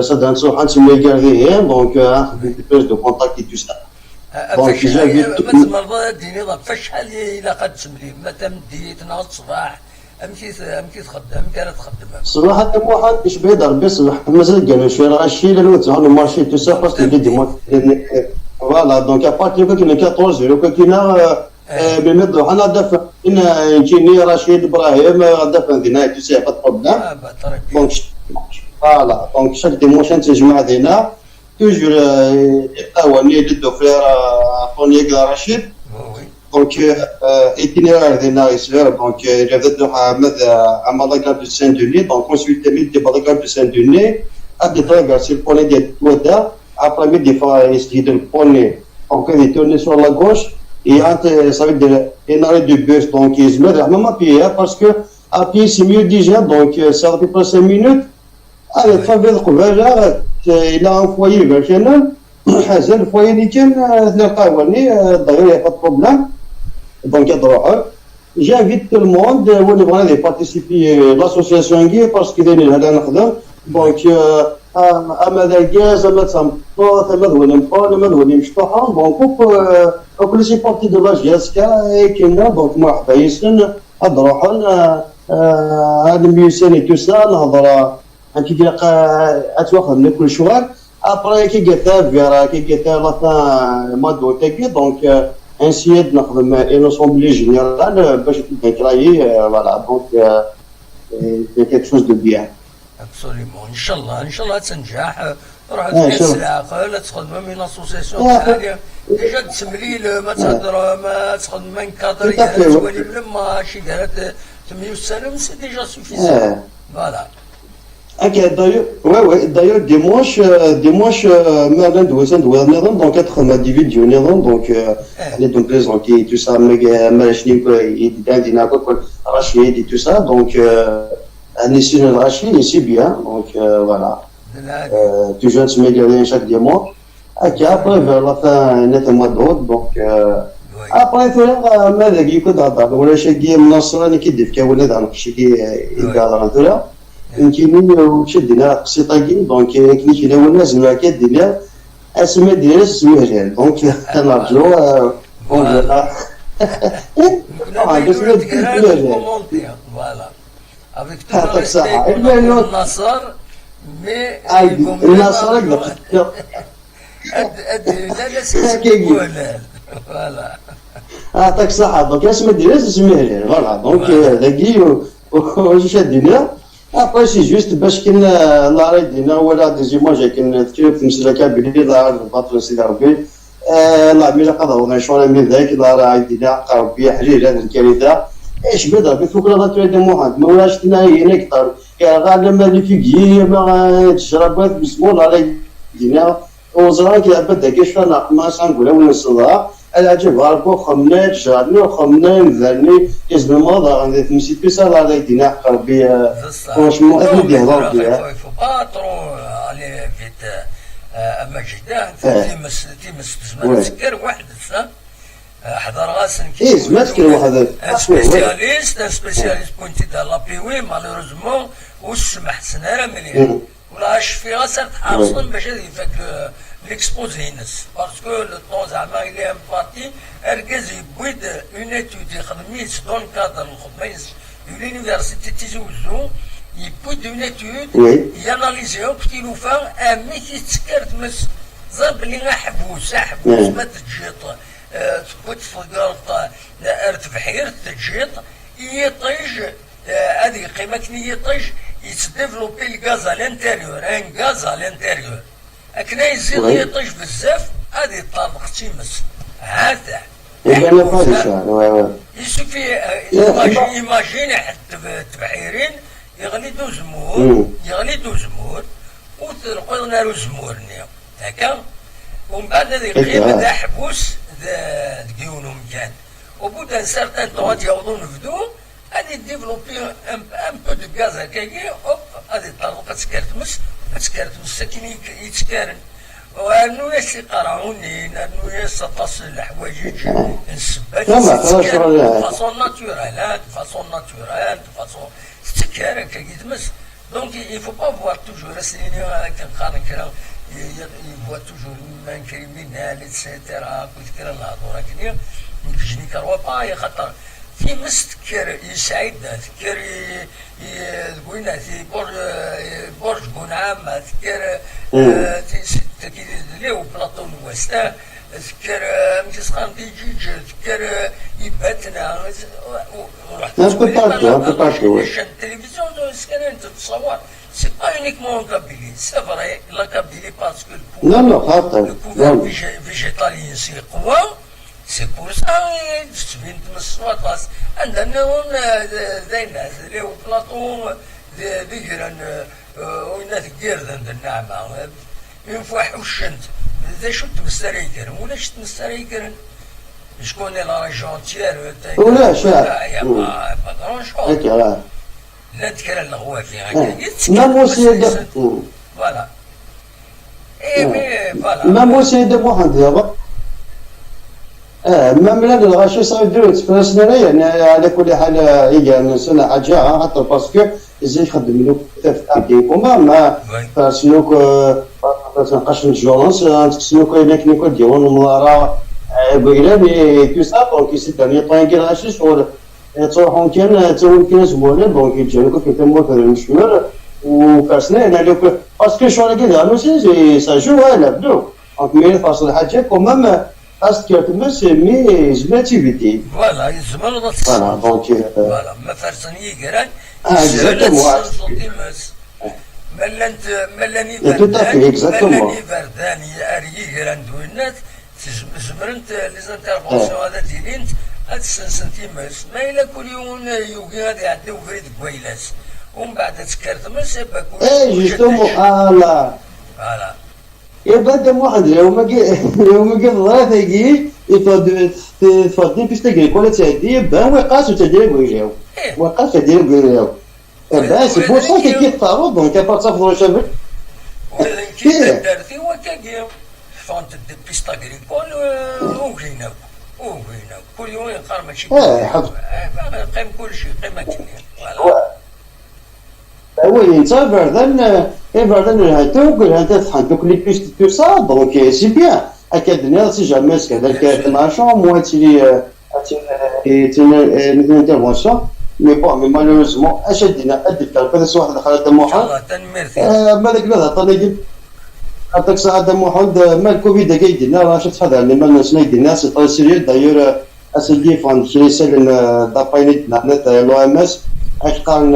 Speaker 2: ça donne un petit mégaré, donc un peu de contact et tout ça.
Speaker 1: Donc j'invite tout le monde. فشحال إلا قد تملي متى مديت نهار الصباح أمشي تخدم كانت تخدم.
Speaker 2: صراحة واحد يشبه ضرب بصح مازال قالوا شوية راه الشيء اللي نوزعوا له مارشي تو سا باسكو ديما فوالا دونك ابارتي كاين 14 كاين بالمثل حنا دافع كاين رشيد ابراهيم دافع دينا تو سا با بروبليم. دونك فوالا دونك شاك ديمونش نتجمع دينا توجور يقاوني دو فير طوني رشيد. Donc, itinéraire des Narisver, donc, il y avait de Mohamed à Malaga de Saint-Denis, donc, ensuite, il de Malaga de Saint-Denis, à des traverser le poney des Touada, après, des fois, il de le poney, donc, il est tourné sur la gauche, et ça veut dire, un arrêt de bus, donc, il se met même à pied, parce que, à pied, c'est mieux déjà, donc, ça à peu près 5 minutes, à la fin, il a un foyer, le foyer, il n'y a pas de problème. Donc, j'invite tout le monde à participer à l'association Guy parce qu'il est là. Donc, à Madagaz, à Matsampo, à Madouanempo, à Madouanemchtohan, donc, on peut laisser partie de la GSK et Kenya, donc, moi, Baïsen, à Drohan, à Demiusen et tout ça, un petit peu à toi, on est plus chouette. Après, qui est la fin mois d'août, donc, ainsi, une assemblée générale, je vais créer, voilà, donc, quelque chose de bien.
Speaker 1: ابسوليمون ان شاء الله تنجح روح
Speaker 2: إن
Speaker 1: تقيس
Speaker 2: شاء الله.
Speaker 1: العقل تخدم من اسوسيسيون
Speaker 2: آه.
Speaker 1: ثانيه ديجا تسمليل ما تهضر ما تخدم من كادر
Speaker 2: Tout à fait,
Speaker 1: تولي بلا شي قالت 800 سي ديجا سوفيسيون فوالا
Speaker 2: Ok, d'ailleurs, dimanche, Merlin doit venir donc être ma divine du Néron, donc, elle est donc présentée, tout ça, Malachnik, il dit, Rachid, et tout ça, donc, elle est sur le Rachid, ici bien, donc, voilà. Toujours se met chaque dimanche. Ok, après, vers la fin, net mois d'août, donc, après, il faut là, mais il y a que ولا شيء من النصراني كيدير كاولاد عن شيء يقال هذا يمكن وشدنا قصيطاكي دونك كاين شي لون لازم هكا دينا اسماء ديال اسماء رجال دونك كنرجو فوالا
Speaker 1: فوالا افيك
Speaker 2: يعطيك الصحة.
Speaker 1: النصر مي
Speaker 2: النصر
Speaker 1: فوالا
Speaker 2: يعطيك الصحة. دونك اسماء ديال اسماء رجال فوالا دونك داكي واش شادينا ابري سي جوست باش كاين لا راي دينا ولا دي زيماج كاين تكتب في مسلكه بلي لا الباطل سيدي ربي لا ميلا قضاو نشونا من ذاك لا راي دينا قربي حليل هذه الكارثه ايش بدا بفوق لا تريد محمد ما ولاش كنا هنا كثر يا غادا ما اللي فيكي ما تشربات بسمو لا راي دينا وزرا كي بدا كيش انا ما نقول ولا نصلها العجب غاربو خمنا جارني وخمنا نذرني يزن الماضي عندي تمشي بيسا لا راي دينا قربي فرانشمون اكيد يهضر بها
Speaker 1: faut pas trop aller vite اما جدا تيمس زمان تسكر واحد حضر غاسن
Speaker 2: ايه زمان تسكر واحد
Speaker 1: سبيسياليست بوينتي دا لابيوي مالوريزمون وسمح سنه مليح ولا في غاسر تحرصن باش يفك ليكسبوزي ينس باسكو لو طون زعما الي ام بارتي اركز يبويد اون ايتود يخدميس دون كادر الخدمه لونيفرسيتي تيزي وزو يبويد اون ايتود ياناليزيو كي لو فان امي تسكرت مس زاب اللي حبوس ما تجيط تبوت في القرطه ارتفحير تجيط يطيج هذه قيمه كني يطيج يتديفلوبي الغاز على الانتيريور ان غاز على الانتيريور اكنا يزيد يطيج بزاف هذه طابق تيمس هذا يسوفي ايماجيني حتى التبحيرين يغليدو زمور وتلقوا نارو زمورني هكا ومن بعد هذه القيمه ذا حبوس ذا ديونهم كان وبعد ان سارتان طوات يعوضون فدو هذه ديفلوبي ان بو دو غاز هكاكي اوب هذه الطريقه تسكرت مس كاين يتسكرن وانو يقراوني انو يسطس الحوايج نسبات فاصون ناتورال فاصون تسكر هكاكي تمس دونك يفو با فوار توجور سيني كنقارن كرا يفوا توجور من كريمينال اتسيتيرا كنت كرا الهضره كنيا نجني كروا با خاطر في مستكر يسعد تذكر قلنا في برج بنعم تذكر ليو بلاطون وستا تذكر مكسخان دي جيج تذكر يباتنا ورحت التلفزيون كان انت تصور سي با يونيكمون كابيلي سي فري لا كابيلي باسكو البوفوار فيجيتاليين سي قوى سي بور سا تبين تمسواطاس عندنا ذي الناس اللي هو بلاطون ذكرا وين ذكر ذنب النعمة ينفع حوشنت ذا شو تمستريكرن ولا شو تمستريكرن شكون لا ريجونتير
Speaker 2: ولا شاع
Speaker 1: يا ما غران شو لا تكرر الغوافي هكا
Speaker 2: مام وسيد
Speaker 1: فوالا اي مي فوالا
Speaker 2: مام وسيد محمد يابا مام لا الغاشي صار يديروا تفلسنا يعني على كل حال هي نسنا حاجه حتى باسكو زي يخدم له تاع كوما ما سنوك قشن جونس سنوك هناك نيكو ديون ملارا بغينا تو سا دونك سي داني طاين كي غاشي شغل تروحون كان تسوي كاين زبونه دونك يجيو كي تموت في المشمر وفاسنا انا لو باسكو شغل كذا نو سي سا جو ولا بدو دونك مي فاصل حاجه كوما Astkiatmas, mais zmativité.
Speaker 1: فوالا يزمر
Speaker 2: Voilà, donc.
Speaker 1: فوالا ما فرسن يقران
Speaker 2: Exactement.
Speaker 1: تيمس ملاني
Speaker 2: Tout à fait, exactement.
Speaker 1: ملاني فردان يقران دوينات زمرنت لي زانترفونسيون هذا ديالين هاد السنسن تيمس ما إلا كل يوم يوقي غادي يعديو فريد كويلاس ومن بعد تكرت مس يبقى
Speaker 2: Justement, voilà.
Speaker 1: فوالا
Speaker 2: يبدا واحد يوم قال الله تيجي يفضل باش تلقى كل تعدي بان وقاس وتدري ويجاو وقاس تدري ويجاو بان سي بور سا كي كيتعرض دونك با تصافضوا شافك
Speaker 1: ولا كي درتي وكاكي فونت دي بيستا غريكول وغينا كل يوم يقار ماشي قيم كل شيء قيمة كبيرة فوالا
Speaker 2: Oui, ça, Verdun, il a fait donc les pistes, tout ça, donc c'est bien. À quel dernier, si jamais, c'est qu'elle machin, moi, une intervention, mais bon, mais malheureusement, أشدنا أدفع كذا سواء دخلت دموعه.
Speaker 1: الله تنمرتي.
Speaker 2: مالك لا طنيجي. أتاك ساعة دموعه ما الكوفيد جايدنا راه شفت هذا اللي ما الناس نايدنا سي طري سيريال دايور أسلي فان شي سال داباينيت نحن لو ام اس أشقان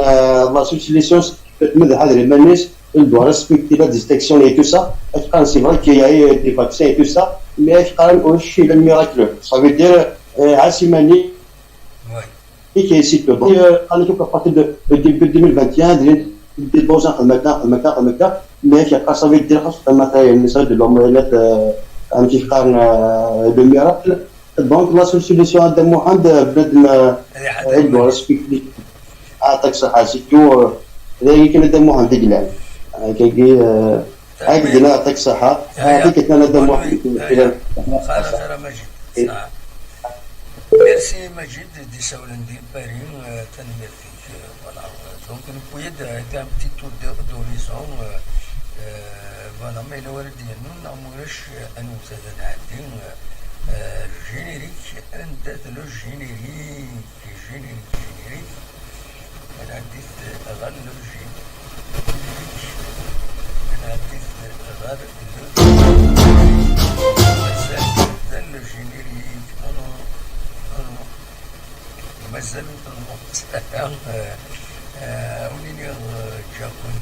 Speaker 2: la solution de هذا المنيس il doit respecter la distinction et tout ça. Ashqan c'est vrai qu'il y a eu des vaccins et tout ça, mais Ashqan aussi le miracle. Ça veut dire Assimani et qui est ici le bon. On est à partir de début 2021, des bons ans le matin, mais ça veut dire que le matin il message de l'omelette un petit le miracle. Donc la solution de Mohamed il doit respecter أعطيك صحة سيتو ذلك كنا دمو عند دجلان كي عقدنا أعطيك صحة هذيك كنا دمو عند
Speaker 1: خلاص ترى مجيد صح ميرسي مجيد دي سولن دي بارين تنميرتي فوالا دونك نبويد كان بتي تور دوريزون فوالا ما إلا ورد ديالنا نعمرش أنو تادا نعدي جينيريك أنت لو جينيريك أنا عديت أغلب أنا عديت أغلب مازال جينيريك أنا مازال نطلق وليني جاكون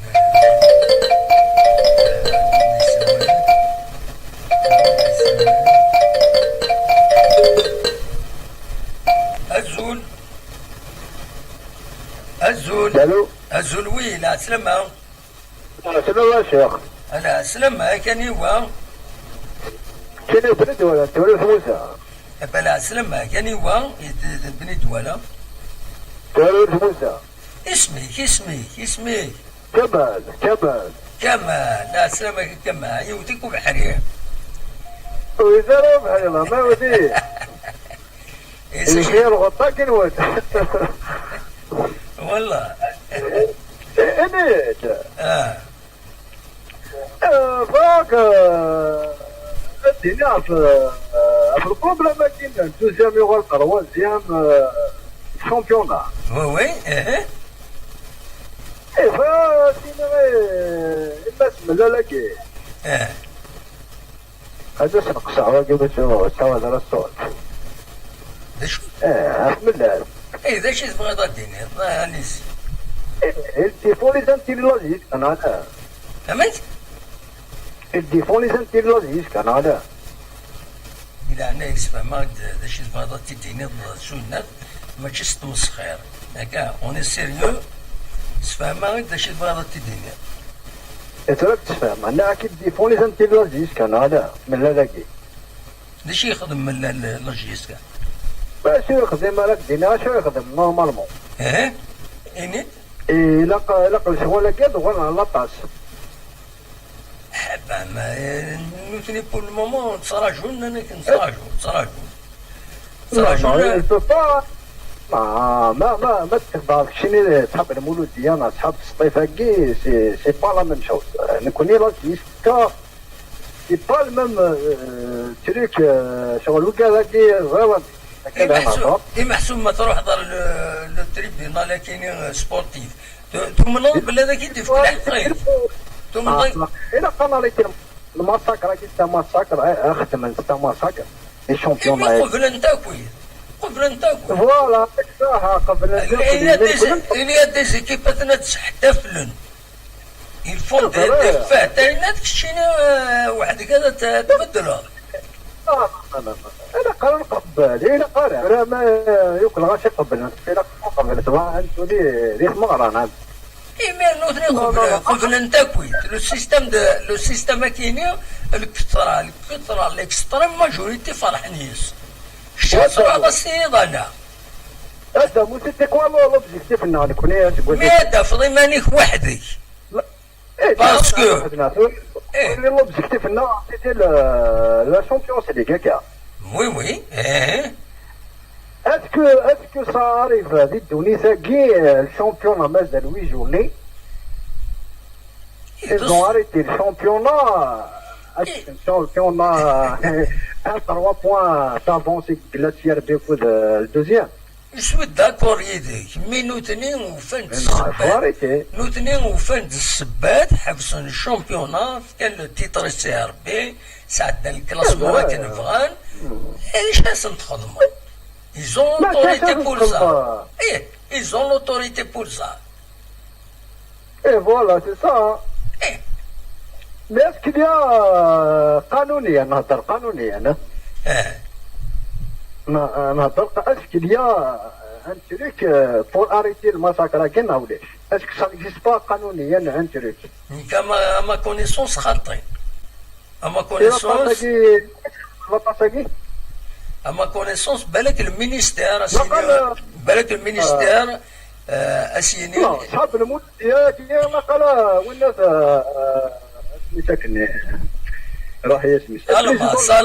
Speaker 1: الزول وي لا سلامة
Speaker 5: سلامة شيخ
Speaker 1: أنا سلامة كان يوا
Speaker 5: كان بنت ولا تولد موسى
Speaker 1: بلا سلامة كان يوا بنت ولا
Speaker 5: تولد موسى
Speaker 1: اسمك كمال لا سلامة كمال يوديك بحريه
Speaker 5: وإذا راه بحال الله ما ودي الخير غطاك الواد
Speaker 1: والله
Speaker 5: انت فاك الدنيا في القبلة ما كاين دوزيام يغال تروازيام شامبيونا
Speaker 1: وي
Speaker 5: فسينا الناس ملالاكي هذا سنقص عواقب باش سوا دار الصوت
Speaker 1: شو؟
Speaker 5: بسم الله
Speaker 1: ذا شي تبغى تديني الله نيس
Speaker 5: التليفون لي زانتيلوجيك كان هذا
Speaker 1: فهمت؟
Speaker 5: التليفون لي زانتيلوجيك كان هذا
Speaker 1: إلا أنا يسفهم ذا شي تبغى تديني شو الناس ماشي ستمسخير هكا اوني سيريو تفهم ذا شي تبغى تديني
Speaker 5: تراك تفهم أنا أكيد التليفون لي زانتيلوجيك كان هذا من لالاكي
Speaker 1: ذا شي يخدم من لوجيسكا
Speaker 5: شو يخدم لك دينا شو يخدم نورمالمون
Speaker 1: إني
Speaker 5: لق الشغل كده وانا لاطاس
Speaker 1: حبا ما نوتني بور المومون تصراجون انا كنتصراجون ما تقدر شنو تحب المولود ديالنا اصحاب الصيفاكي سي با لا ميم شوز نكوني لاسيسكا سي با الميم تريك شغل وكذاكي غير محسوب ما تروح دار التريبينا لكن سبورتيف تمنظ بلا ذاك يدي في كل خير تمنظ
Speaker 5: إلا قال لك المساكر كي ماساكر أخدم أنت ماساكر لي شامبيون
Speaker 1: قبل التكوين
Speaker 5: فوالا صح قبل
Speaker 1: il y a des équipes تحتفلن يفون دي فات انا تكشينا واحد كذا تبدلها
Speaker 5: انا قال نقبل انا قال راه ما يوكل غاشي قبل انا قبل تبع انتو لي مغران
Speaker 1: mais notre gouvernement le système كيني l'extrême majorité فرحنيس الشاطر هذا السيد انا
Speaker 5: هذا مو سيتي كوا لوبجيكتيف انه نكون
Speaker 1: مي هذا في ضمانك وحدك باسكو
Speaker 5: l'objectif non c'était la Champions League كاع
Speaker 1: oui
Speaker 5: est-ce que ça arrive ضد تونس كي الشامبيون مازال 8 journées ils ont arrêté le championnat on a 3 points d'avance glaciaire pour le deuxième.
Speaker 1: Je suis d'accord يديك مي نوتنين وفند السبات نوتنين وفند السبات حبسون الشامبيونا كان لو تيتر سي ار بي ساعدنا الكلاسمون كان بغان علاش لازم تخدم ils ont l'autorité pour ça ils ont l'autorité pour ça
Speaker 5: et voilà c'est ça mais est-ce qu'il y a قانونيا نهضر قانونيا est-ce qu'il y a un truc pour arrêter le massacre كاين ولا est-ce que ça n'existe pas قانونيا un truc
Speaker 1: à ma connaissance خاطئ à ma connaissance à ma connaissance بالك المينيستير اسيني
Speaker 5: صاحب الموت يا ما قال والناس ساكن راح يسمي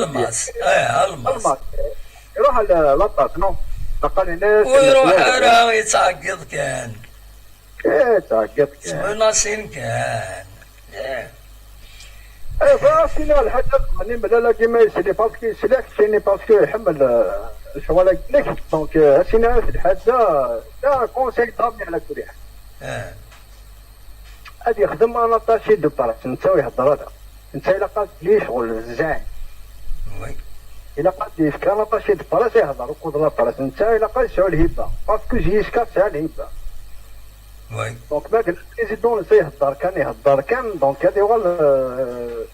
Speaker 1: الماس
Speaker 5: يروح للطاس نو قال الناس
Speaker 1: ويروح راه يتعقد كان
Speaker 5: تعقد كان
Speaker 1: مناصين كان
Speaker 5: فاسينا الحاجه ماني لا كيما يسلي باسكو سيليكسيوني باسكو يحمل شغل لك دونك اسينا الحاجه تاع كونسيل طابني على كل حال هادي يخدم انا طاشي دو باراس انت يهضر هذا انت الا قالت لي شغل الزعيم الا قالت لي كان طاشي دو باراس يهضر وقدر باراس انت الا قال شعل الهبه باسكو جيسكا شعل الهبه دونك باك البريزيدون سيهضر كان دونك هادي هو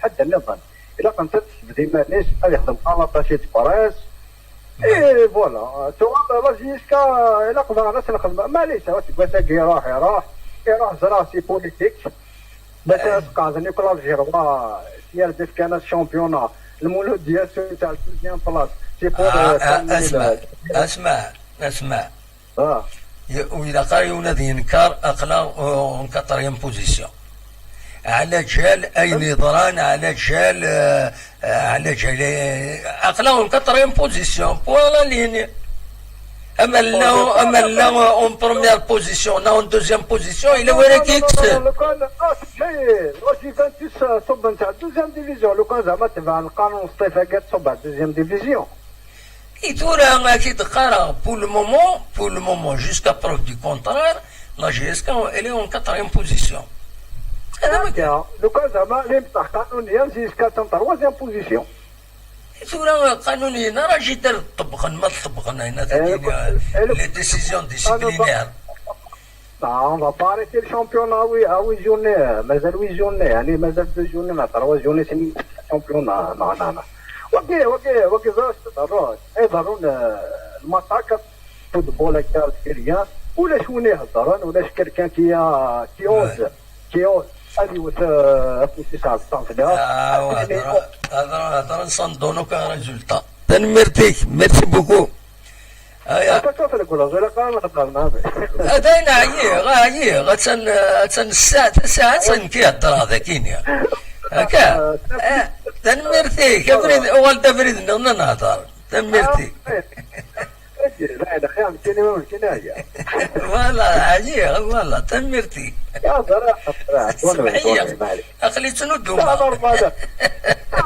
Speaker 5: حد النظام الا كنت تبدي مانيش يخدم انا طاشي دو باراس اي فوالا تو لا جيسكا الا قدر انا نخدم معليش تبغى يروح زراسي بوليتيك باش قاعد نيكولا الجيروا ديال ديف كان الشامبيونا المولود ديال تاع الدوزيام بلاص سي بور
Speaker 1: اسمع وإذا قال ذي ينكر أقلا اون كاتريام بوزيسيون على جال أي نظران على جال أقلا اون كاتريام بوزيسيون بوالا ليني اما لا اون بروميير بوزيسيون لا اون دوزيام بوزيسيون الى وراك يكسب
Speaker 5: لو كان يوفنتوس صب نتاع دوزيام ديفيزيون لو كان زعما تبع القانون الصفاقات صب على دوزيام ديفيزيون
Speaker 1: اي تورا اكيد قرا pour le moment jusqu'à preuve du contraire la GSK elle est en 4e position
Speaker 5: هذا لو كان زعما اللي بتاع قانونيا جيسكا تاع 3e بوزيسيون
Speaker 1: ثورة قانونية راه جي دار طبقنا ما طبقنا هنا لي ديسيزيون ديسيبلينير
Speaker 5: on va pas arrêter le championnat à 8 journées مازال 8 journées يعني مازال 2 journées ما 3 journées c'est championnat non وكي زاش تضرر يظهرون المساكر فوتبول هكا كريان ولا شوني يهضرون ولا شكركان كيوز هذه وفي ساعة
Speaker 1: هذا نصندونو كريزولتا تنمرتيك ميرسي بوكو
Speaker 5: هذا
Speaker 1: عيه الساعة تنكيهضر هذا كينيا هكا تنمرتيك افريد اول تفريد نهضر تنمرتيك والله عجيب والله تنمرتي
Speaker 5: يا صراحة
Speaker 1: سمعية أخلي تنودو
Speaker 5: أنا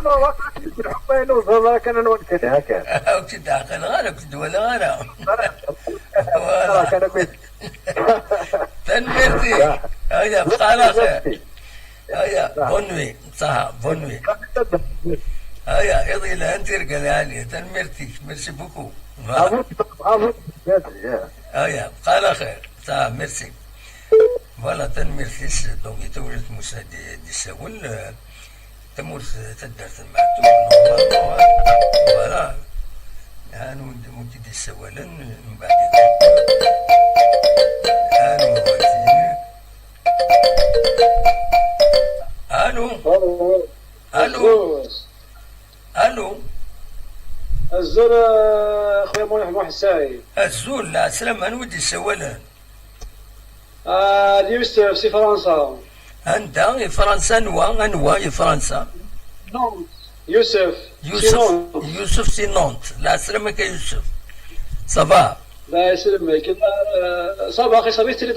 Speaker 5: وقعت في الحقين وصلا كان نود كده هكذا
Speaker 1: وكده أخل غانا كده ولا غانا تنمرتي هيا بقى على خير هيا بونوي صح بونوي هيا يضي لها انت رجال يعني تنمرتي ميرسي بوكو
Speaker 5: برافو برافو
Speaker 1: هيا بقى على خير تا ميرسي فوالا تنمرتيس دونك يتوجد موسى دي ساول تمور تدرت معتوب نورمالمون فوالا هانو ودي دي سوالا من بعد هانو واتيني الو الو الو
Speaker 6: الزول خويا محمد الساعي
Speaker 1: الزول لا سلام انا ودي سوالا
Speaker 6: يوسف في فرنسا
Speaker 1: انت في فرنسا انوا في فرنسا
Speaker 6: يوسف
Speaker 1: يوسف سي نونت لا سلامك يا يوسف صباح
Speaker 6: لا يسلمك صباح اخي صبيت تريد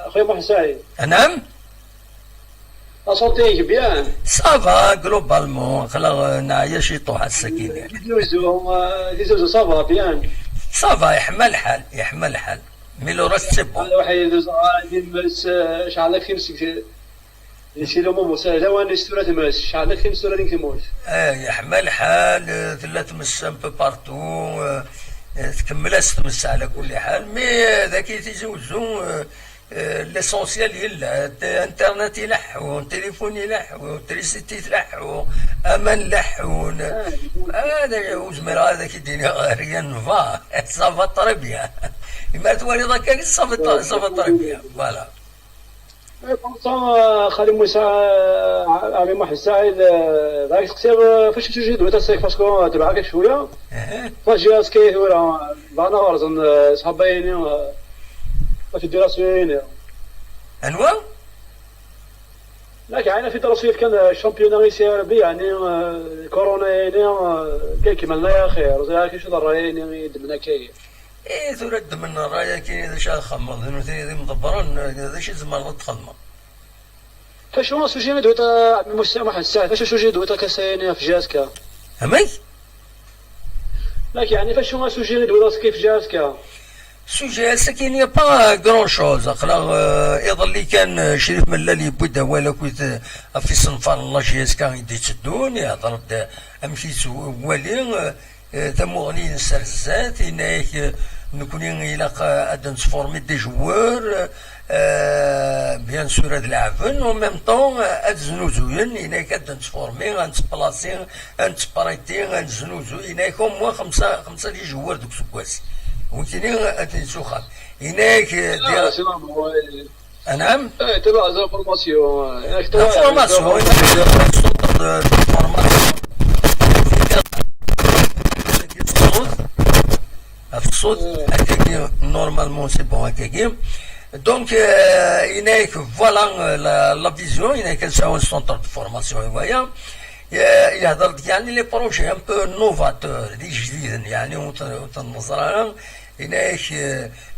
Speaker 6: خويا محمد الساعي
Speaker 1: نعم
Speaker 6: اصوتيك بيان
Speaker 1: صافا جلوبالمون خلا نعيا شي طوح السكينه
Speaker 6: ديزوزو صافا بيان
Speaker 1: صافا يحمل الحال يحمل الحال مي لو راس سي بون
Speaker 6: هذا واحد يدوز مارس شعلك خمسك يسير مو مساعدة وانا ستورة مارس شعلك خمس ستورة ديك تموت
Speaker 1: يحمل الحال ثلاث مس ان بو بارتو تكمل تمس على كل حال مي ذاك يتزوجو ليسونسيال يلا انترنت يلحو تليفون يلحو تريسيتي يلحو امان يلحو هذا وزمر هذا كيديني ريان فا صافا طربيا ما توالي ضاك صافا طربيا فوالا
Speaker 6: خالي موسى عمي محمد السعيد ذاك تقصير فاش تجي دويتا السيك باسكو تبعك شويه فاش جا سكي ورا بانا ورزن صحابيني فاش الدراسيين
Speaker 1: انواع
Speaker 6: لكن عينا في دراسيين كان الشامبيون يسير بي يعني كورونا يعني كي مالنا يا خير زي شو ضريني يدمنا كي
Speaker 1: ايه ترد من الرايه كاين هذا شا خمض انه ثاني مدبران هذا شي زمان تخمم
Speaker 6: فاش هو سوجي دويتا محمد السعيد فاش سوجي دويتا كاسيني في جاسكا
Speaker 1: همي
Speaker 6: لكن يعني فاش هو سوجي دويتا كيف جاسكا
Speaker 1: سوجي ساكن يا با غران شوز اخلا يظل لي كان شريف ملالي بودا ولا كنت في صنفار الله جيس كان يدي تدون يهضر امشي والي تمغني نسرزات اناك نكون الى اد نسفورمي دي جوار بيان سور هاد العفن و ميم طون اد زنوزوين اناك اد نسفورمي غنتبلاصي غنتبريتي غنزنوزو اناك موا خمسه لي جوار دوك سكواس وكيني اد نسوخا اناك نعم
Speaker 6: تبع زي فورماسيون
Speaker 1: فورماسيون في الصوت هكاكي نورمالمون سي بون هكاكي دونك هناك فوالا لا فيزيون هناك نساو سونتر دو فورماسيون هوايا يهضر يعني لي بروجي ان بو نوفاتور دي جديد يعني وتنظر هناك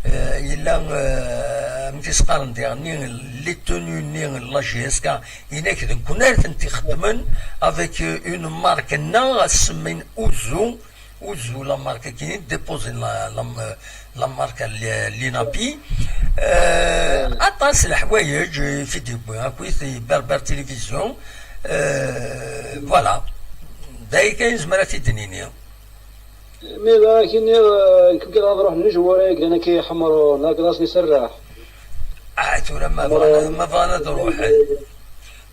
Speaker 1: إلا متيسقارن يعني لي توني ني لا جي اس كا هناك كنا تنخدمن افيك اون مارك نا سمين اوزو لا ماركه كاين ديبوزي لا ماركه لينابي اطاس الحوايج في دي كويس بربر تلفزيون فوالا داي كاين زمرات الدنيا
Speaker 6: مي لكن كي نروح نجواريك انا كيحمروا لا كلاص يسرح
Speaker 1: تورا ما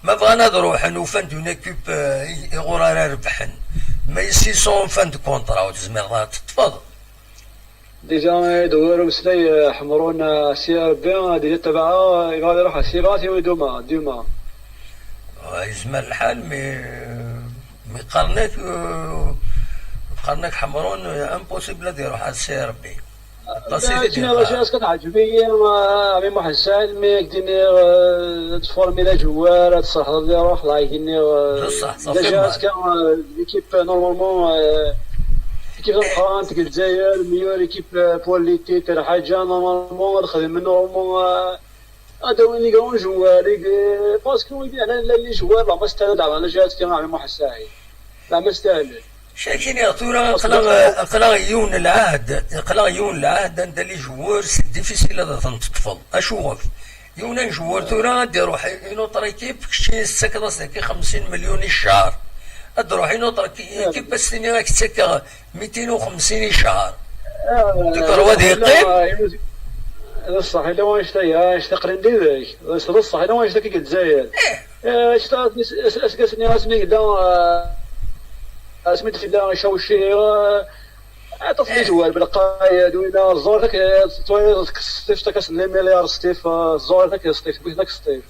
Speaker 1: بغانا نروح نوفان دو نيكيب غرارة ربحن ما يسيسون فان دو كونطرا وتزمر تتفضل
Speaker 6: ديجا يدوروا مسلاي حمرونا سي ار بي ديجا تبعها يبغى يروح سيغاتي دوما
Speaker 1: يزمر الحال مي قرنك حمرون امبوسيبل يروح على السي ار بي
Speaker 6: كاين واش كتعجبني عمي محمد السعيد مي كديني تفورمي لا جوار تصرح لي روح لايكيني
Speaker 1: بصح صافي
Speaker 6: كان ليكيب نورمالمون كيف القران تك الجزائر ميور ايكيب بوليتي تاع حاجه نورمالمون نخدم من نورمالمون هذا وين يقولون جواري باسكو انا اللي جوار لا مستاهل على جهات كما عمي محمد السعيد لا مستاهل
Speaker 1: شاكين يا طورا قلا يون العهد عند لي جوار سي ديفيسيل هذا تنتطفل اشوف يون جوار طورا ديرو اون اوتر ايكيب شي سكر 50 مليون الشهر تروحي نوطر كيف بس تني راك تسكر 250 شهر تكروا هذه يقيم
Speaker 6: الصح الا واش تايا اشتاق ندير ذاك الصح الا واش تاكي الجزائر اشتاق اسكسني رسمي كدا سميت كدا شوشي تصلي جوال بالقايد وين الزور ذاك ستيف تاكس لي مليار ستيف الزور ذاك ستيف بغيت ذاك ستيف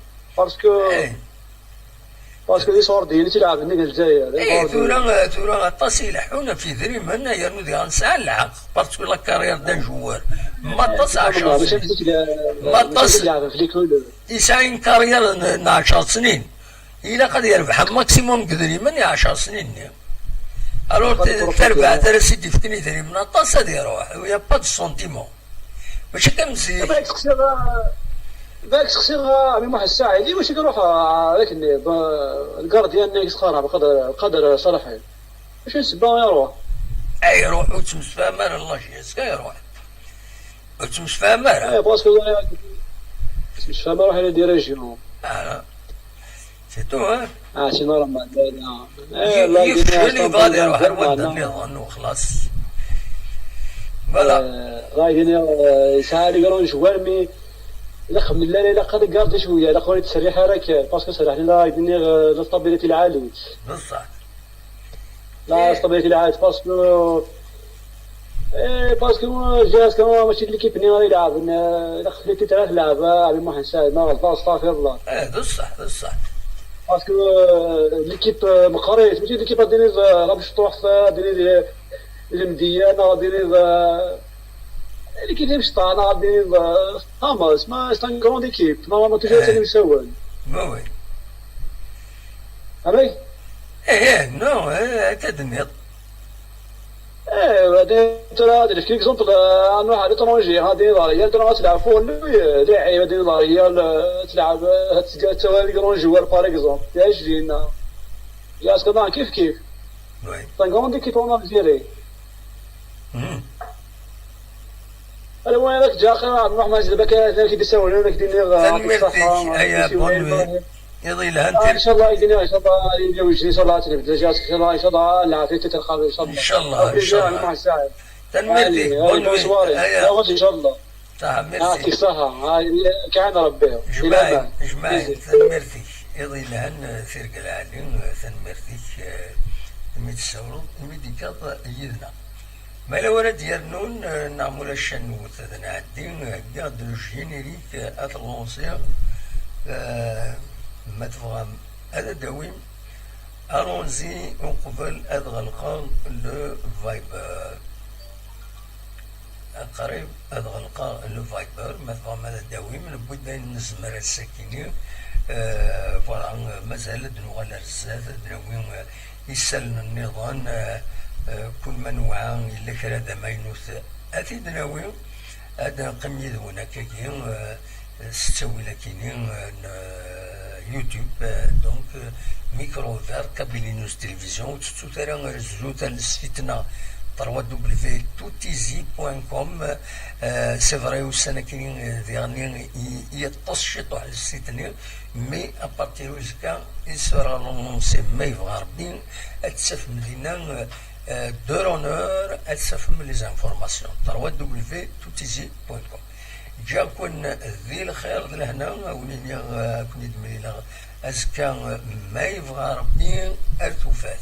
Speaker 6: باسكو لي صور ديالي تيلعب هنا الجزائر
Speaker 1: ثورة طاس يلحونا في ذري منا يرنو دي غنسعى العق باسكو لا كارير دا جوار ما طاس 10 سنين ما طاس يسعين كارير 10 سنين إلا قد يربح ماكسيموم كذري من 10 سنين الوغ تربح ترى سيدي فتني ذري من طاس هادي يروح ويا با دو سونتيمون ماشي كنمزي
Speaker 6: ذاك شخصيا عمي واحد الساعه اللي واش كنروح هذاك الكارديان نيكس خرا بقدر صلاحي واش نسبه يروح
Speaker 1: يروح وتمشفى مار الله يسكا يروح وتمشفى مار
Speaker 6: باسكو تمشفى مار راح يدير ريجيون
Speaker 1: سي تو
Speaker 6: سي نورمال
Speaker 1: يفشل غادي يروح الواد اللي ظن وخلاص
Speaker 6: فوالا غادي يسالي قالوا شوال مي لا خمن لا قد قارت شويه لا خويا تسريح راك باسكو سرح لا يدني لاستابيليتي العالي
Speaker 1: بصح
Speaker 6: لا ستابيليتي العالي باسكو جاز كما ماشي ليكيب ني غادي يلعب الا خليتي 3 لعبه عبد المحسن سعد ما غلطا استغفر الله
Speaker 1: بصح
Speaker 6: باسكو ليكيب مقريت ماشي ليكيب ديني غادي تحفه ديني المديانه غادي l'équipe de Stana, Hamas, c'est une grande équipe. Normalement, toujours c'est une seule.
Speaker 1: Oui.
Speaker 6: Ah oui?
Speaker 1: Non, académie.
Speaker 6: ترى هذا كي اكزومبل انا واحد ترونجي غادي يا ترى تلعب فوق لاعب غادي يا تلعب هاد كرون جوار باغ اكزومبل يا جينا يا اسكو كيف
Speaker 1: وي
Speaker 6: سان كروند ايكيب اون الجيري انا وين راك جا اخي نروح مع البكاء كي تساوي لنا كدير
Speaker 1: صحه يا بونوي يضيل هانتي
Speaker 6: ان شاء الله يدينا ان شاء الله يجوز ان شاء الله تلفزيون جاتك ان شاء الله ان شاء الله العافيه تترخى ان شاء الله
Speaker 1: ان شاء الله ان شاء الله
Speaker 6: مع الساعه
Speaker 1: تنمرتي بونوي
Speaker 6: ان شاء الله يعطيك الصحه كان ربي
Speaker 1: جماعي تنمرتي يضيل هان سيرك العالي تنمرتي ميتساورو ميديكاط يدنا ما لا ولد يرنون نعمل الشنوت هذا نعدي كاع دو جينيريك اتلونسيا ما تفهم هذا دويم الونزي وقبل ادغلقا لو فايبر قريب ادغلقا لو فايبر ما تفهم هذا دويم لابد ان نزمر الساكنين فوالا مازال دنوغال الرزاز دنوين يسالنا النظام كل من وعى إلا كرا دماينوث أتي دناوي هذا قميد هناك كاين ستوي لكينين يوتيوب دونك ميكرو فار كابيلينوس تلفزيون تتو ترى رزلوتا لسفيتنا www.toutizi.com سي فري وسنا كاين ديغني يطشطوا على السيتني مي ابارتير وزكا يسرا لونسي ما يبغى ربي تسف مدينه دورونور اتسافم لي زانفورماسيون www.toutizi.com جاكون ذي الخير لهنا وليني كنت دمري ازكا ما يبغى ربي ارتوفات